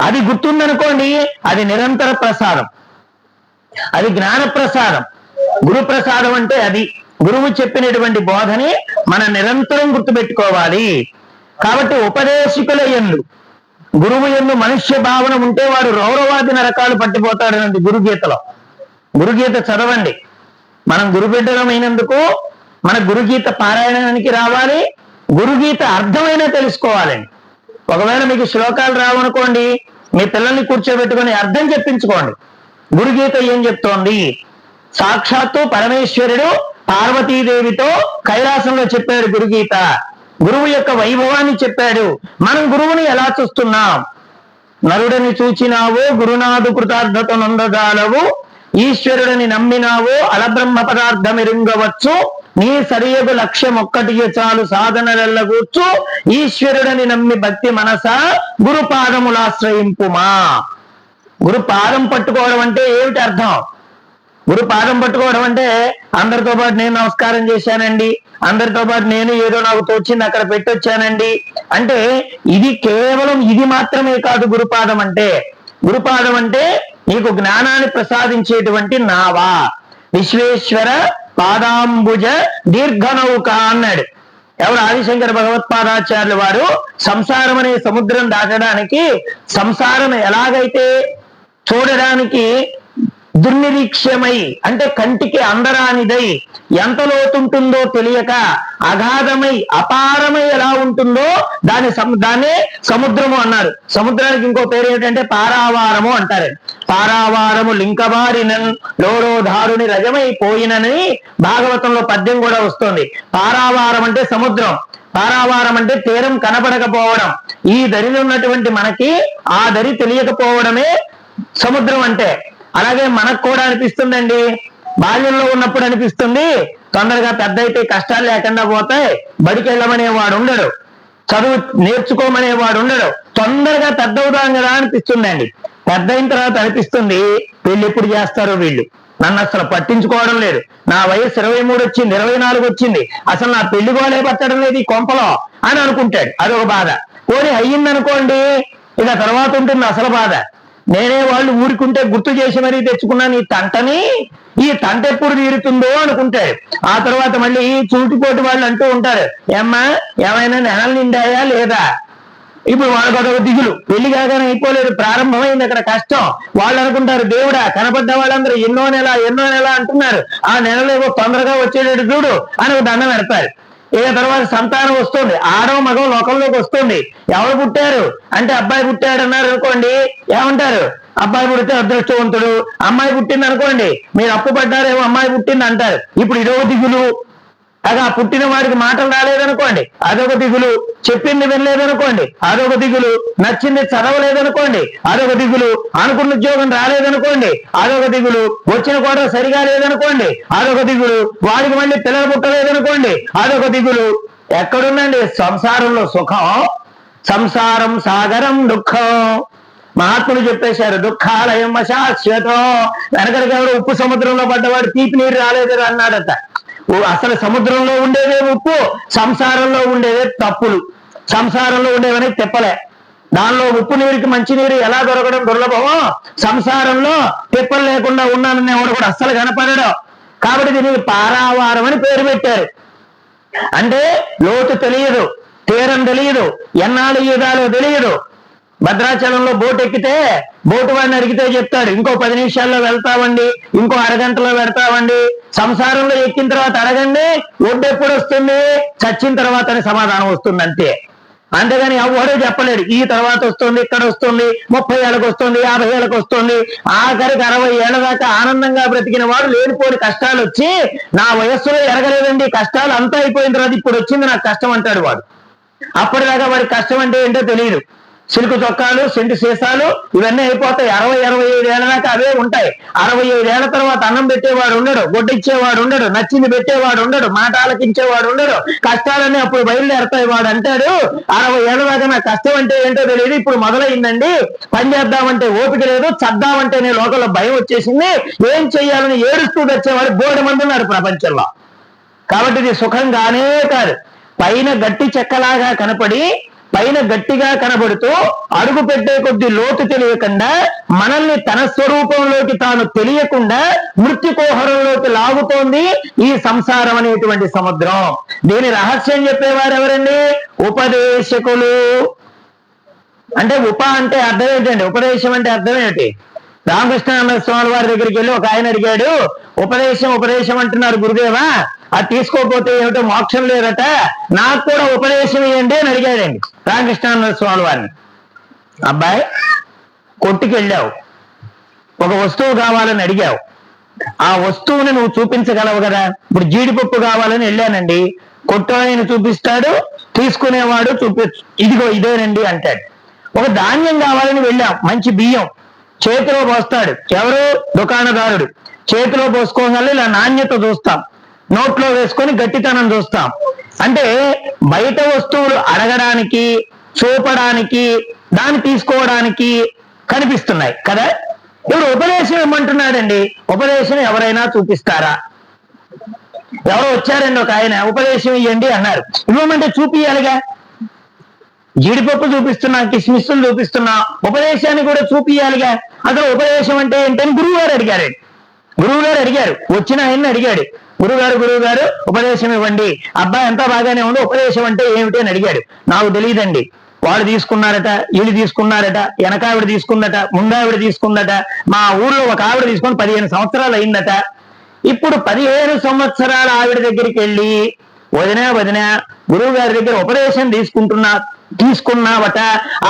అది గుర్తుందనుకోండి, అది నిరంతర ప్రసాదం, అది జ్ఞాన ప్రసాదం. గురు ప్రసాదం అంటే అది. గురువు చెప్పినటువంటి బోధని మనం నిరంతరం గుర్తుపెట్టుకోవాలి. కాబట్టి ఉపదేశికుల యందు, గురువు యందు మనుష్య భావన ఉంటే వాడు రౌరవాది నరకాలు పట్టిపోతాడనండి గురుగీతలో. గురుగీత చదవండి. మనం గురుబిడ్డలం అయినందుకు మన గురుగీత పారాయణానికి రావాలి, గురుగీత అర్థమైనా తెలుసుకోవాలండి. ఒకవేళ మీకు శ్లోకాలు రావనుకోండి, మీ పిల్లల్ని కూర్చోబెట్టుకొని అర్థం చెప్పించుకోండి. గురుగీత ఏం చెప్తోంది? సాక్షాత్తు పరమేశ్వరుడు పార్వతీదేవితో కైలాసంలో చెప్పాడు గురుగీత. గురువు యొక్క వైభవాన్ని చెప్పాడు. మనం గురువుని ఎలా చూస్తున్నాం? నరుడని చూచినావో గురునాథు కృతార్థత నొందజాలవు, ఈశ్వరుడిని నమ్మినావో అలబ్రహ్మ పదార్థమిరుంగవచ్చు, నీ సరియగు లక్ష్యం ఒక్కటియే చాలు సాధనలెల్లగూర్చు, ఈశ్వరుడిని నమ్మి భక్తి మనస గురు పాదములాశ్రయింపుమా. గురు పాదం పట్టుకోవడం అంటే ఏమిటి అర్థం? గురు పాదం పట్టుకోవడం అంటే అందరితో పాటు నేను నమస్కారం చేశానండి, అందరితో పాటు నేను ఏదో నాకు తోచింది అక్కడ పెట్టొచ్చానండి అంటే ఇది కేవలం ఇది మాత్రమే కాదు. గురుపాదం అంటే, గురుపాదం అంటే నీకు జ్ఞానాన్ని ప్రసాదించేటువంటి నావా. విశ్వేశ్వర పాదాంబుజ దీర్ఘనౌక అన్నాడు. ఎవరు? ఆదిశంకర భగవత్పాదాచార్యులు వారు సంసారం అనే సముద్రం దాటడానికి, సంసారం ఎలాగైతే చూడడానికి దుర్నిరీక్ష్యమై అంటే కంటికి అందరానిదై ఎంత లోతుంటుందో తెలియక అగాధమై అపారమై ఎలా ఉంటుందో దాన్నే సముద్రము అన్నారు. సముద్రానికి ఇంకో పేరు ఏంటంటే పారావారము అంటారు. పారావారము లింకబారినన్ లోరోధారుని రజమైపోయినని భాగవతంలో పద్యం కూడా వస్తుంది. పారావారం అంటే సముద్రం, పారావారం అంటే తీరం కనపడకపోవడం. ఈ దరిలో ఉన్నటువంటి మనకి ఆ దరి తెలియకపోవడమే సముద్రం అంటే. అలాగే మనకు కూడా అనిపిస్తుందండి, బాల్యంలో ఉన్నప్పుడు అనిపిస్తుంది తొందరగా పెద్ద అయితే కష్టాలు లేకుండా పోతాయి, బడికి వెళ్ళమనేవాడు ఉండడు, చదువు నేర్చుకోమనేవాడు ఉండడు, తొందరగా పెద్ద అవుతాం కదా అనిపిస్తుందండి. పెద్ద అయిన తర్వాత అనిపిస్తుంది పెళ్లి ఎప్పుడు చేస్తారో వీళ్ళు, నన్ను అసలు పట్టించుకోవడం లేదు, నా వయసు 23 వచ్చింది, 24 వచ్చింది, అసలు నా పెళ్లి గోలే పట్టడం లేదు ఈ కొంపలో అని అనుకుంటాడు. అదొక బాధ. పోనీ అయ్యిందనుకోండి, ఇక తర్వాత ఉంటుంది అసలు బాధ. నేనే వాళ్ళు ఊరుకుంటే గుర్తు చేసి మరీ తెచ్చుకున్నాను ఈ తంటని, ఈ తంట ఎప్పుడు తీరుతుందో అనుకుంటాడు. ఆ తర్వాత మళ్ళీ చూటిపోటి వాళ్ళు అంటూ ఉంటారు, ఏమ్మా ఏమైనా నెలలు నిండాయా లేదా. ఇప్పుడు వాళ్ళకి అదొక దిగులు, పెళ్లి కాగానే అయిపోలేదు, ప్రారంభమైంది అక్కడ కష్టం. వాళ్ళు అనుకుంటారు దేవుడా కనపడ్డ వాళ్ళందరూ ఎన్నో నెల అంటున్నారు, ఆ నెలలేవో తొందరగా వచ్చేటట్టు చూడు అని ఒక దండం పెడతారు. ఇక తర్వాత సంతానం వస్తుంది, ఆడో మగం లోకంలోకి వస్తుంది. ఎవరు పుట్టారు అంటే అబ్బాయి పుట్టాడు అన్నారు అనుకోండి, ఏమంటారు అబ్బాయి పుడితే అదృష్టవంతుడు, అమ్మాయి పుట్టింది అనుకోండి మీరు అప్పు పడ్డారేమో అమ్మాయి పుట్టింది అంటారు. ఇప్పుడు ఇదో దిగులు. అలా పుట్టిన వాడికి మాటలు రాలేదనుకోండి అదొక దిగులు, చెప్పింది వినలేదనుకోండి అదొక దిగులు, నచ్చింది చదవలేదనుకోండి అదొక దిగులు, అనుకున్న ఉద్యోగం రాలేదనుకోండి అదొక దిగులు, వచ్చిన కూడా సరిగా లేదనుకోండి అదొక దిగులు, వాడికి మళ్ళీ పిల్లలు పుట్టలేదనుకోండి అదొక దిగులు. ఎక్కడుందండి సంసారంలో సుఖం? సంసారం సాగరం దుఃఖం. మహాత్ములు చెప్పేశారు దుఃఖాలయం శాశ్వతం. వెనకడికి ఎవరు ఉప్పు సముద్రంలో పడ్డవాడు తీపి నీరు రాలేదు అన్నాడట. అసలు సముద్రంలో ఉండేదే ఉప్పు, సంసారంలో ఉండేదే తప్పులు. సంసారంలో ఉండేవని తిప్పలే. దానిలో ఉప్పు నీరుకి మంచి నీరు ఎలా దొరకడం దుర్లభమో, సంసారంలో తిప్పలు లేకుండా ఉన్నానని ఎవడు కూడా అస్సలు కనపడడం. కాబట్టి దీనికి పారావారం అని పేరు పెట్టారు. అంటే లోతు తెలియదు, తీరం తెలియదు, ఎన్నాళ్ళు ఈదాలో తెలియదు. భద్రాచలంలో బోటు ఎక్కితే బోటు వాడిని అడిగితే చెప్తాడు ఇంకో 10 నిమిషాల్లో వెళ్తామండి, ఇంకో అరగంటలో వెళ్తామండి. సంసారంలో ఎక్కిన తర్వాత అడగండి ఒడ్డు ఎప్పుడు వస్తుంది, చచ్చిన తర్వాత అని సమాధానం వస్తుంది అంతే. అంతేగాని ఎవడో చెప్పలేడు ఈ తర్వాత వస్తుంది, ఇక్కడ వస్తుంది, 30 ఏళ్ళకి వస్తుంది, 50 ఏళ్ళకి వస్తుంది. ఆఖరికి 60 ఏళ్ల దాకా ఆనందంగా బ్రతికిన వాడు లేనిపోని కష్టాలు వచ్చి నా వయస్సులో ఎరగలేదండి, కష్టాలు అంతా అయిపోయిన తర్వాత ఇప్పుడు వచ్చింది నాకు కష్టం అంటాడు వాడు. అప్పటిదాకా వాడికి కష్టం అంటే ఏంటో తెలియదు. సిల్కు చొక్కాలు, సెంటు సీసాలు ఇవన్నీ అయిపోతాయి. 60-65 ఏళ్ల దాకా అవే ఉంటాయి. 65 ఏళ్ల తర్వాత అన్నం పెట్టేవాడు ఉండడు, గొడ్డిచ్చేవాడు ఉండడు, నచ్చింది పెట్టేవాడు ఉండడు, మాట ఆలకించేవాడు ఉండడు. కష్టాలన్నీ అప్పుడు బయలుదేరతాయి. వాడు అంటాడు 60 ఏళ్ల దాకా నాకు కష్టం అంటే ఏంటో తెలియదు, ఇప్పుడు మొదలైందండి, పని చేద్దామంటే ఓపిక లేదు, చద్దామంటేనే లోకంలో భయం వచ్చేసింది, ఏం చెయ్యాలని ఏడుస్తూ తెచ్చేవాడు బోర్డు మంది ఉన్నారు ప్రపంచంలో. కాబట్టి ఇది సుఖంగానే కాదు. పైన గట్టి చెక్కలాగా కనపడి పైన గట్టిగా కనబడుతూ అడుగు పెట్టే కొద్ది లోతు తెలియకుండా మనల్ని తన స్వరూపంలోకి తాను తెలియకుండా మృత్యుకోహరంలోకి లాగుతోంది ఈ సంసారం అనేటువంటి సముద్రం. దీని రహస్యం చెప్పేవారు ఎవరండి? ఉపదేశకులు. అంటే ఉప అంటే అర్థం ఏంటండి, ఉపదేశం అంటే అర్థం ఏంటి? రామకృష్ణ స్వామి వారి దగ్గరికి వెళ్ళి ఒక ఆయన అడిగాడు, ఉపదేశం అంటున్నారు గురుదేవా, అది తీసుకోకపోతే ఏమిటో మోక్షం లేదట, నాకు కూడా ఉపదేశం ఇవ్వండి అని అడిగాడండి రామకృష్ణ స్వామి వారిని. అబ్బాయి కొట్టుకి వెళ్ళావు, ఒక వస్తువు కావాలని అడిగావు, ఆ వస్తువుని నువ్వు చూపించగలవు కదా. ఇప్పుడు జీడిపప్పు కావాలని వెళ్ళానండి, కొట్టు ఆయన చూపిస్తాడు, తీసుకునేవాడు ఇదిగో ఇదేనండి అంటాడు. ఒక ధాన్యం కావాలని వెళ్ళాం, మంచి బియ్యం చేతిలో పోస్తాడు ఎవరు? దుకాణదారుడు. చేతిలో పోసుకోగానే ఇలా నాణ్యత చూస్తాం, నోట్లో వేసుకొని గట్టితనం చూస్తాం. అంటే బయట వస్తువులు అడగడానికి, చూపడానికి, దాన్ని తీసుకోవడానికి కనిపిస్తున్నాయి కదా. ఇప్పుడు ఉపదేశం ఏమంటున్నాడండి? ఉపదేశం ఎవరైనా చూపిస్తారా? ఎవరో వచ్చారండి, ఒక ఆయన ఉపదేశం ఇవ్వండి అన్నారు, ఇవ్వమంటే చూపియాలిగా. జీడిపప్పు చూపిస్తున్నా, కిస్మిస్సులు చూపిస్తున్నా, ఉపదేశాన్ని కూడా చూపియాలిగా. అసలు ఉపదేశం అంటే ఏంటని గురువు గారు అడిగారు. వచ్చిన ఆయన్ని అడిగాడు, గురువుగారు ఉపదేశం ఇవ్వండి. అబ్బాయి అంతా బాగానే ఉంది, ఉపదేశం అంటే ఏమిటి అని అడిగాడు. నాకు తెలియదండి, వాళ్ళు తీసుకున్నారట, వీళ్ళు తీసుకున్నారట, వెనకావిడ తీసుకుందట, ముందావిడ తీసుకుందట, మా ఊళ్ళో ఒక ఆవిడ తీసుకొని 15 సంవత్సరాలు అయిందట. ఇప్పుడు 15 సంవత్సరాల ఆవిడ దగ్గరికి వెళ్ళి వదినా గురువు గారి దగ్గర ఉపదేశం తీసుకున్నావట,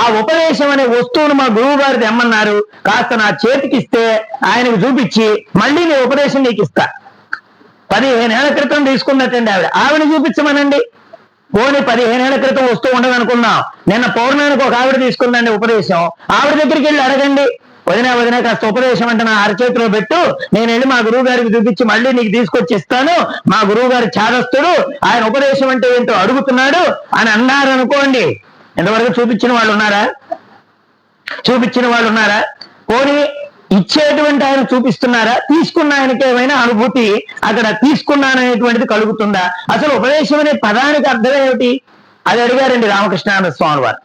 ఆ ఉపదేశం అనే వస్తువును మా గురువు గారు తెమ్మన్నారు, కాస్త నా చేతికిస్తే ఆయనకు చూపించి మళ్ళీ నేను ఉపదేశం నీకు ఇస్తా. 15 ఏళ్ల క్రితం తీసుకున్నట్టండి ఆవిడ చూపించమనండి. పోనీ 15 ఏళ్ల క్రితం వస్తువు ఉండదు అనుకున్నాం, నిన్న పౌర్ణానికి ఒక ఆవిడ తీసుకుందండి ఉపదేశం, ఆవిడ దగ్గరికి వెళ్ళి అడగండి వదిన కాస్త ఉపదేశం అంటే నా అరచేతిలో పెట్టు, నేను వెళ్ళి మా గురువు గారికి చూపించి మళ్ళీ నీకు తీసుకొచ్చి ఇస్తాను, మా గురువు గారు చాదస్తుడు, ఆయన ఉపదేశం అంటే ఏంటో అడుగుతున్నాడు అని అన్నారు అనుకోండి. ఎంతవరకు చూపించిన వాళ్ళు ఉన్నారా? పోనీ ఇచ్చేటువంటి ఆయన చూపిస్తున్నారా? తీసుకున్న ఆయనకి ఏమైనా అనుభూతి అక్కడ తీసుకున్నాననేటువంటిది కలుగుతుందా? అసలు ఉపదేశం అనే పదానికి అర్థం ఏమిటి అది అడిగారండి రామకృష్ణానంద స్వామి వారు.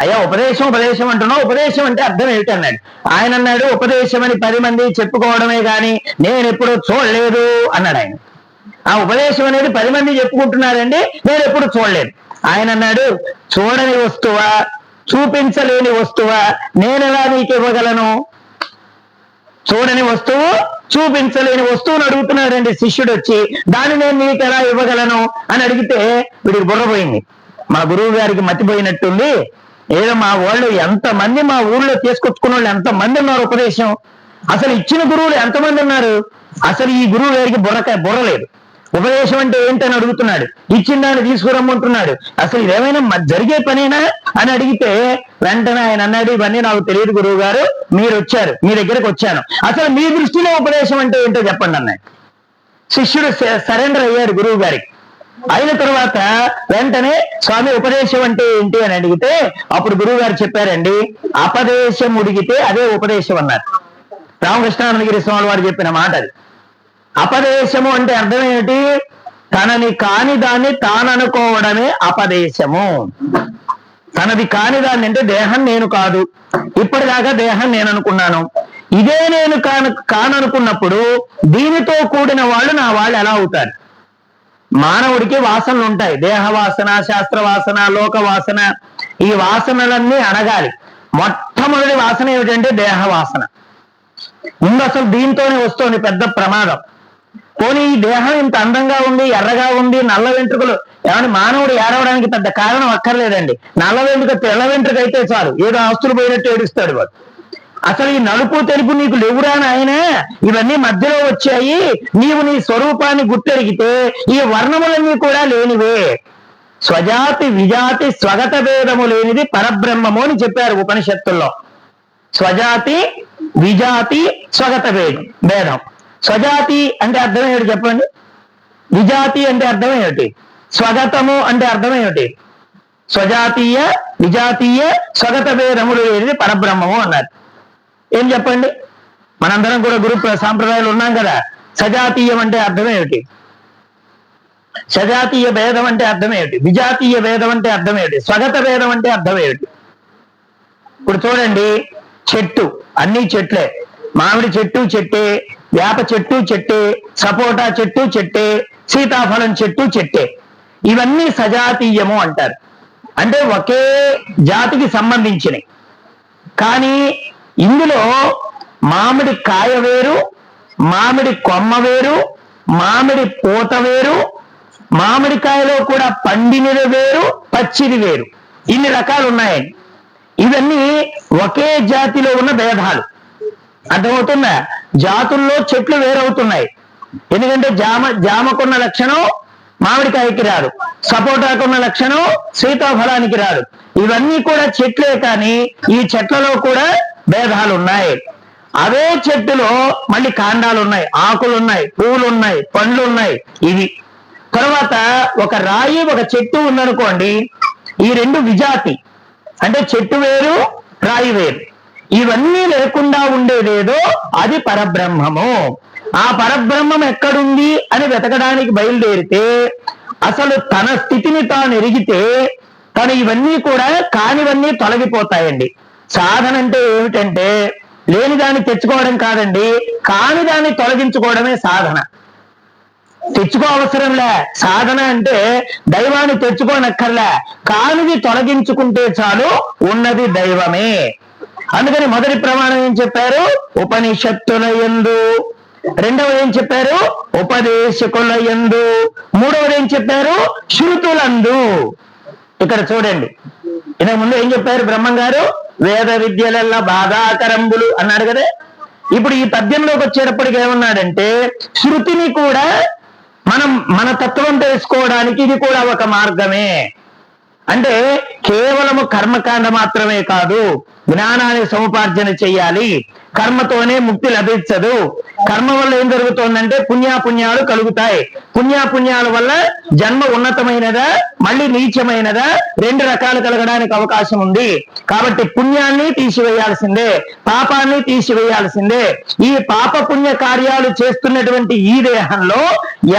అయ్యా ఉపదేశం అంటున్నావు, ఉపదేశం అంటే అర్థం ఏమిటి అన్నాడు. ఆయన అన్నాడు, ఉపదేశం అని 10 మంది చెప్పుకోవడమే గాని నేను ఎప్పుడూ చూడలేదు అన్నాడు ఆయన. ఆ ఉపదేశం అనేది 10 మంది చెప్పుకుంటున్నారండి, నేను ఎప్పుడు చూడలేదు. ఆయన అన్నాడు, చూడని వస్తువా, చూపించలేని వస్తువా నేనెలా నీకు ఇవ్వగలను? చూడని వస్తువు, చూపించలేని వస్తువుని అడుగుతున్నాడండి శిష్యుడు వచ్చి, దాన్ని నేను నీకు ఎలా ఇవ్వగలను అని అడిగితే వీడికి బుర్రపోయింది. మా గురువు గారికి మతిపోయినట్టుంది. ఏదో మా వాళ్ళు ఎంతమంది మా ఊళ్ళో తీసుకొచ్చుకున్న వాళ్ళు ఎంతమంది ఉన్నారు ఉపదేశం, అసలు ఇచ్చిన గురువులు ఎంతమంది ఉన్నారు, అసలు ఈ గురువు గారికి బుర్రలేదు. ఉపదేశం అంటే ఏంటని అడుగుతున్నాడు, ఇచ్చిన దాన్ని తీసుకురమ్మంటున్నాడు, అసలు ఇదేమైనా జరిగే పనేనా అని అడిగితే వెంటనే ఆయన అన్నాడు, ఇవన్నీ నాకు తెలియదు గురువు గారు, మీరు వచ్చారు, మీ దగ్గరకు వచ్చాను, అసలు మీ దృష్టిలో ఉపదేశం అంటే ఏంటో చెప్పండి అన్నాడు. శిష్యుడు సరెండర్ అయ్యాడు గురువు గారికి. అయిన తర్వాత వెంటనే స్వామి ఉపదేశం అంటే ఏంటి అని అడిగితే అప్పుడు గురువు గారు చెప్పారండి, అపదేశం ఉడిగితే అదే ఉపదేశం అన్నారు. రామకృష్ణానందగిరి స్వామి వారు చెప్పిన మాట అది. అపదేశము అంటే అర్థం ఏమిటి? తనని కాని దాన్ని తాననుకోవడమే అపదేశము. తనది కాని దాన్ని అంటే దేహం నేను కాదు, ఇప్పటిదాకా దేహం నేను అనుకున్నాను, ఇదే నేను కాననుకున్నప్పుడు దీనితో కూడిన వాళ్ళు నా వాళ్ళు ఎలా అవుతారు? మానవుడికి వాసనలు ఉంటాయి, దేహ వాసన, శాస్త్ర వాసన, లోక వాసన. ఈ వాసనలన్నీ అడగాలి. మొట్టమొదటి వాసన ఏమిటంటే దేహ వాసన. ముందు అసలు దీంతోనే వస్తుంది పెద్ద ప్రమాదం. పోనీ ఈ దేహం ఇంత అందంగా ఉంది, ఎర్రగా ఉంది, నల్ల వెంట్రుకలు, ఏమన్నా మానవుడు ఏడవడానికి పెద్ద కారణం అక్కర్లేదండి. నల్ల వెంట్రుక తెల్ల వెంట్రుక అయితే చాలు, ఏదో ఆస్తులు పోయినట్టు ఏడుస్తాడు వాడు. అసలు ఈ నలుపు తెలుపు నీకు లేవురా నాయన, ఇవన్నీ మధ్యలో వచ్చాయి, నీవు నీ స్వరూపాన్ని గుర్తెరిగితే ఈ వర్ణములన్నీ కూడా లేనివే. స్వజాతి విజాతి స్వగత భేదము లేనిది పరబ్రహ్మము అని చెప్పారు ఉపనిషత్తుల్లో. స్వజాతి విజాతి స్వగత భేదం. స్వజాతి అంటే అర్థం ఏమిటి చెప్పండి? విజాతి అంటే అర్థం ఏమిటి? స్వగతము అంటే అర్థం ఏమిటి? స్వజాతీయ విజాతీయ స్వగత భేదములు లేనిది పరబ్రహ్మము అన్నారు. ఏం చెప్పండి? మనందరం కూడా గురు సాంప్రదాయాలు ఉన్నాం కదా. సజాతీయం అంటే అర్థం ఏమిటి? సజాతీయ భేదం అంటే అర్థం ఏమిటి? విజాతీయ భేదం అంటే అర్థం ఏమిటి? స్వగత భేదం అంటే అర్థం ఏమిటి? ఇప్పుడు చూడండి, చెట్టు అన్ని చెట్లే, మామిడి చెట్టు చెట్టే, వేప చెట్టు చెట్టే, సపోటా చెట్టు చెట్టే, సీతాఫలం చెట్టు చెట్టే. ఇవన్నీ సజాతీయము అంటారు. అంటే ఒకే జాతికి సంబంధించినవి. కానీ ఇందులో మామిడి కాయ వేరు, మామిడి కొమ్మ వేరు, మామిడి పూత వేరు, మామిడికాయలో కూడా పండినది వేరు, పచ్చిది వేరు, ఇన్ని రకాలు ఉన్నాయండి. ఇవన్నీ ఒకే జాతిలో ఉన్న భేదాలు. అర్థమవుతుందా? జాతుల్లో చెట్లు వేరవుతున్నాయి. ఎందుకంటే జామకున్న లక్షణం మామిడికాయకి రాదు, సపోటాకున్న లక్షణం సీతాఫలానికి రాదు. ఇవన్నీ కూడా చెట్లే, కానీ ఈ చెట్లలో కూడా భేదాలు ఉన్నాయి. అవే చెట్టులో మళ్ళీ కాండాలు ఉన్నాయి, ఆకులు ఉన్నాయి, పువ్వులు ఉన్నాయి, పండ్లు ఉన్నాయి. ఇవి తర్వాత ఒక రాయి ఒక చెట్టు ఉందనుకోండి, ఈ రెండు విజాతి, అంటే చెట్టు వేరు రాయి వేరు. ఇవన్నీ లేకుండా ఉండేదేదో అది పరబ్రహ్మము. ఆ పరబ్రహ్మం ఎక్కడుంది అని వెతకడానికి బయలుదేరితే అసలు తన స్థితిని తాను ఎరిగితే తను ఇవన్నీ కూడా కానివన్నీ తొలగిపోతాయండి. సాధన అంటే ఏమిటంటే లేని దాన్ని తెచ్చుకోవడం కాదండి, కాని దాన్ని తొలగించుకోవడమే సాధన. తెచ్చుకో అవసరంలే. సాధన అంటే దైవాన్ని తెచ్చుకోనక్కర్లే, కానిది తొలగించుకుంటే చాలు, ఉన్నది దైవమే. అందుకని మొదటి ప్రమాణం ఏం చెప్పారు? ఉపనిషత్తుల యందు. రెండవది ఏం చెప్పారు? ఉపదేశకుల యందు. మూడవది ఏం చెప్పారు? శృతులందు. ఇక్కడ చూడండి, ఇంతకు ముందు ఏం చెప్పారు బ్రహ్మం గారు? వేద విద్యలల్లా బాధాకరంబులు అన్నాడు కదా. ఇప్పుడు ఈ పద్యంలోకి వచ్చేటప్పటికి ఏమన్నాడంటే శృతిని కూడా మనం మన తత్వం తెలుసుకోవడానికి ఇది కూడా ఒక మార్గమే. అంటే కేవలము కర్మకాండ మాత్రమే కాదు, జ్ఞానాన్ని సముపార్జన చెయ్యాలి. కర్మతోనే ముక్తి లభించదు. కర్మ వల్ల ఏం జరుగుతోందంటే పుణ్యాపుణ్యాలు కలుగుతాయి. పుణ్యాపుణ్యాల వల్ల జన్మ ఉన్నతమైనదా మళ్ళీ నీచమైనదా, రెండు రకాలు కలగడానికి అవకాశం ఉంది. కాబట్టి పుణ్యాన్ని తీసివేయాల్సిందే, పాపాన్ని తీసివేయాల్సిందే. ఈ పాప పుణ్య కార్యాలు చేస్తున్నటువంటి ఈ దేహంలో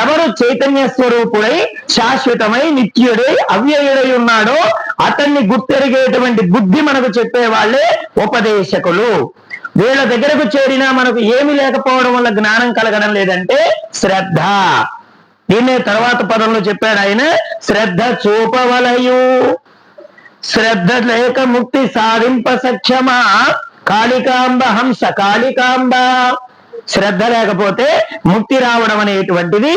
ఎవరు చైతన్య స్వరూపుడై శాశ్వతమై నిత్యుడై అవ్యయుడై ఉన్నాడో అతన్ని గుర్తెరిగేటువంటి బుద్ధి మనకు చెప్పే వాళ్ళే ఉపదేశకులు. వీళ్ళ దగ్గరకు చేరినా మనకు ఏమి లేకపోవడం వల్ల జ్ఞానం కలగడం లేదంటే శ్రద్ధ. దీన్నే తర్వాత పదంలో చెప్పాడు ఆయన, శ్రద్ధ చూపవలయు, శ్రద్ధ లేక ముక్తి సాధింప సఖ్యమా, కాళికాంబ హంస కాళికాంబ. శ్రద్ధ లేకపోతే ముక్తి రావడం అనేటువంటిది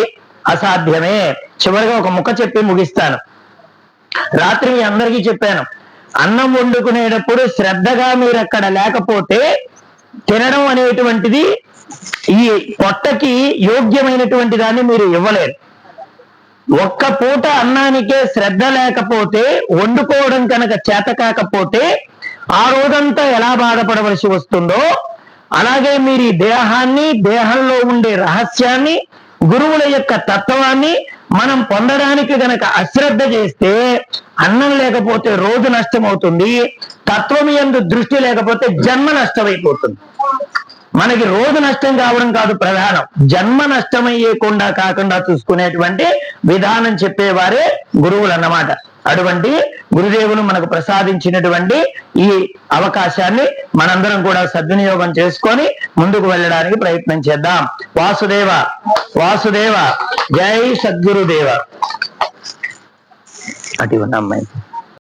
అసాధ్యమే. చివరిగా ఒక ముక్క చెప్పి ముగిస్తాను. రాత్రి మీ అందరికీ చెప్పాను, అన్నం వండుకునేటప్పుడు శ్రద్ధగా మీరు అక్కడ లేకపోతే తినడం అనేటువంటిది ఈ పొట్టకి యోగ్యమైనటువంటి దాన్ని మీరు ఇవ్వలేరు. ఒక్క పూట అన్నానికే శ్రద్ధ లేకపోతే, వండుకోవడం కనుక చేత కాకపోతే ఆ రోజంతా ఎలా బాధపడవలసి వస్తుందో, అలాగే మీరు ఈ దేహాన్ని, దేహంలో ఉండే రహస్యాన్ని, గురువుల యొక్క తత్వాన్ని మనం పొందడానికి గనక అశ్రద్ధ చేస్తే అన్నం లేకపోతే రోజు నష్టం అవుతుంది. తత్వం యందు దృష్టి లేకపోతే జన్మ నష్టమైపోతుంది. మనకి రోజు నష్టం కావడం కాదు ప్రధానం, జన్మ నష్టమయ్యేకుండా కాకుండా చూసుకునేటువంటి విధానం చెప్పేవారే గురువులు అన్నమాట. అటువంటి గురుదేవులు మనకు ప్రసాదించినటువంటి ఈ అవకాశాన్ని మనందరం కూడా సద్వినియోగం చేసుకొని ముందుకు వెళ్ళడానికి ప్రయత్నం చేద్దాం. వాసుదేవ వాసుదేవ, జై సద్గురుదేవ. అటు అమ్మాయి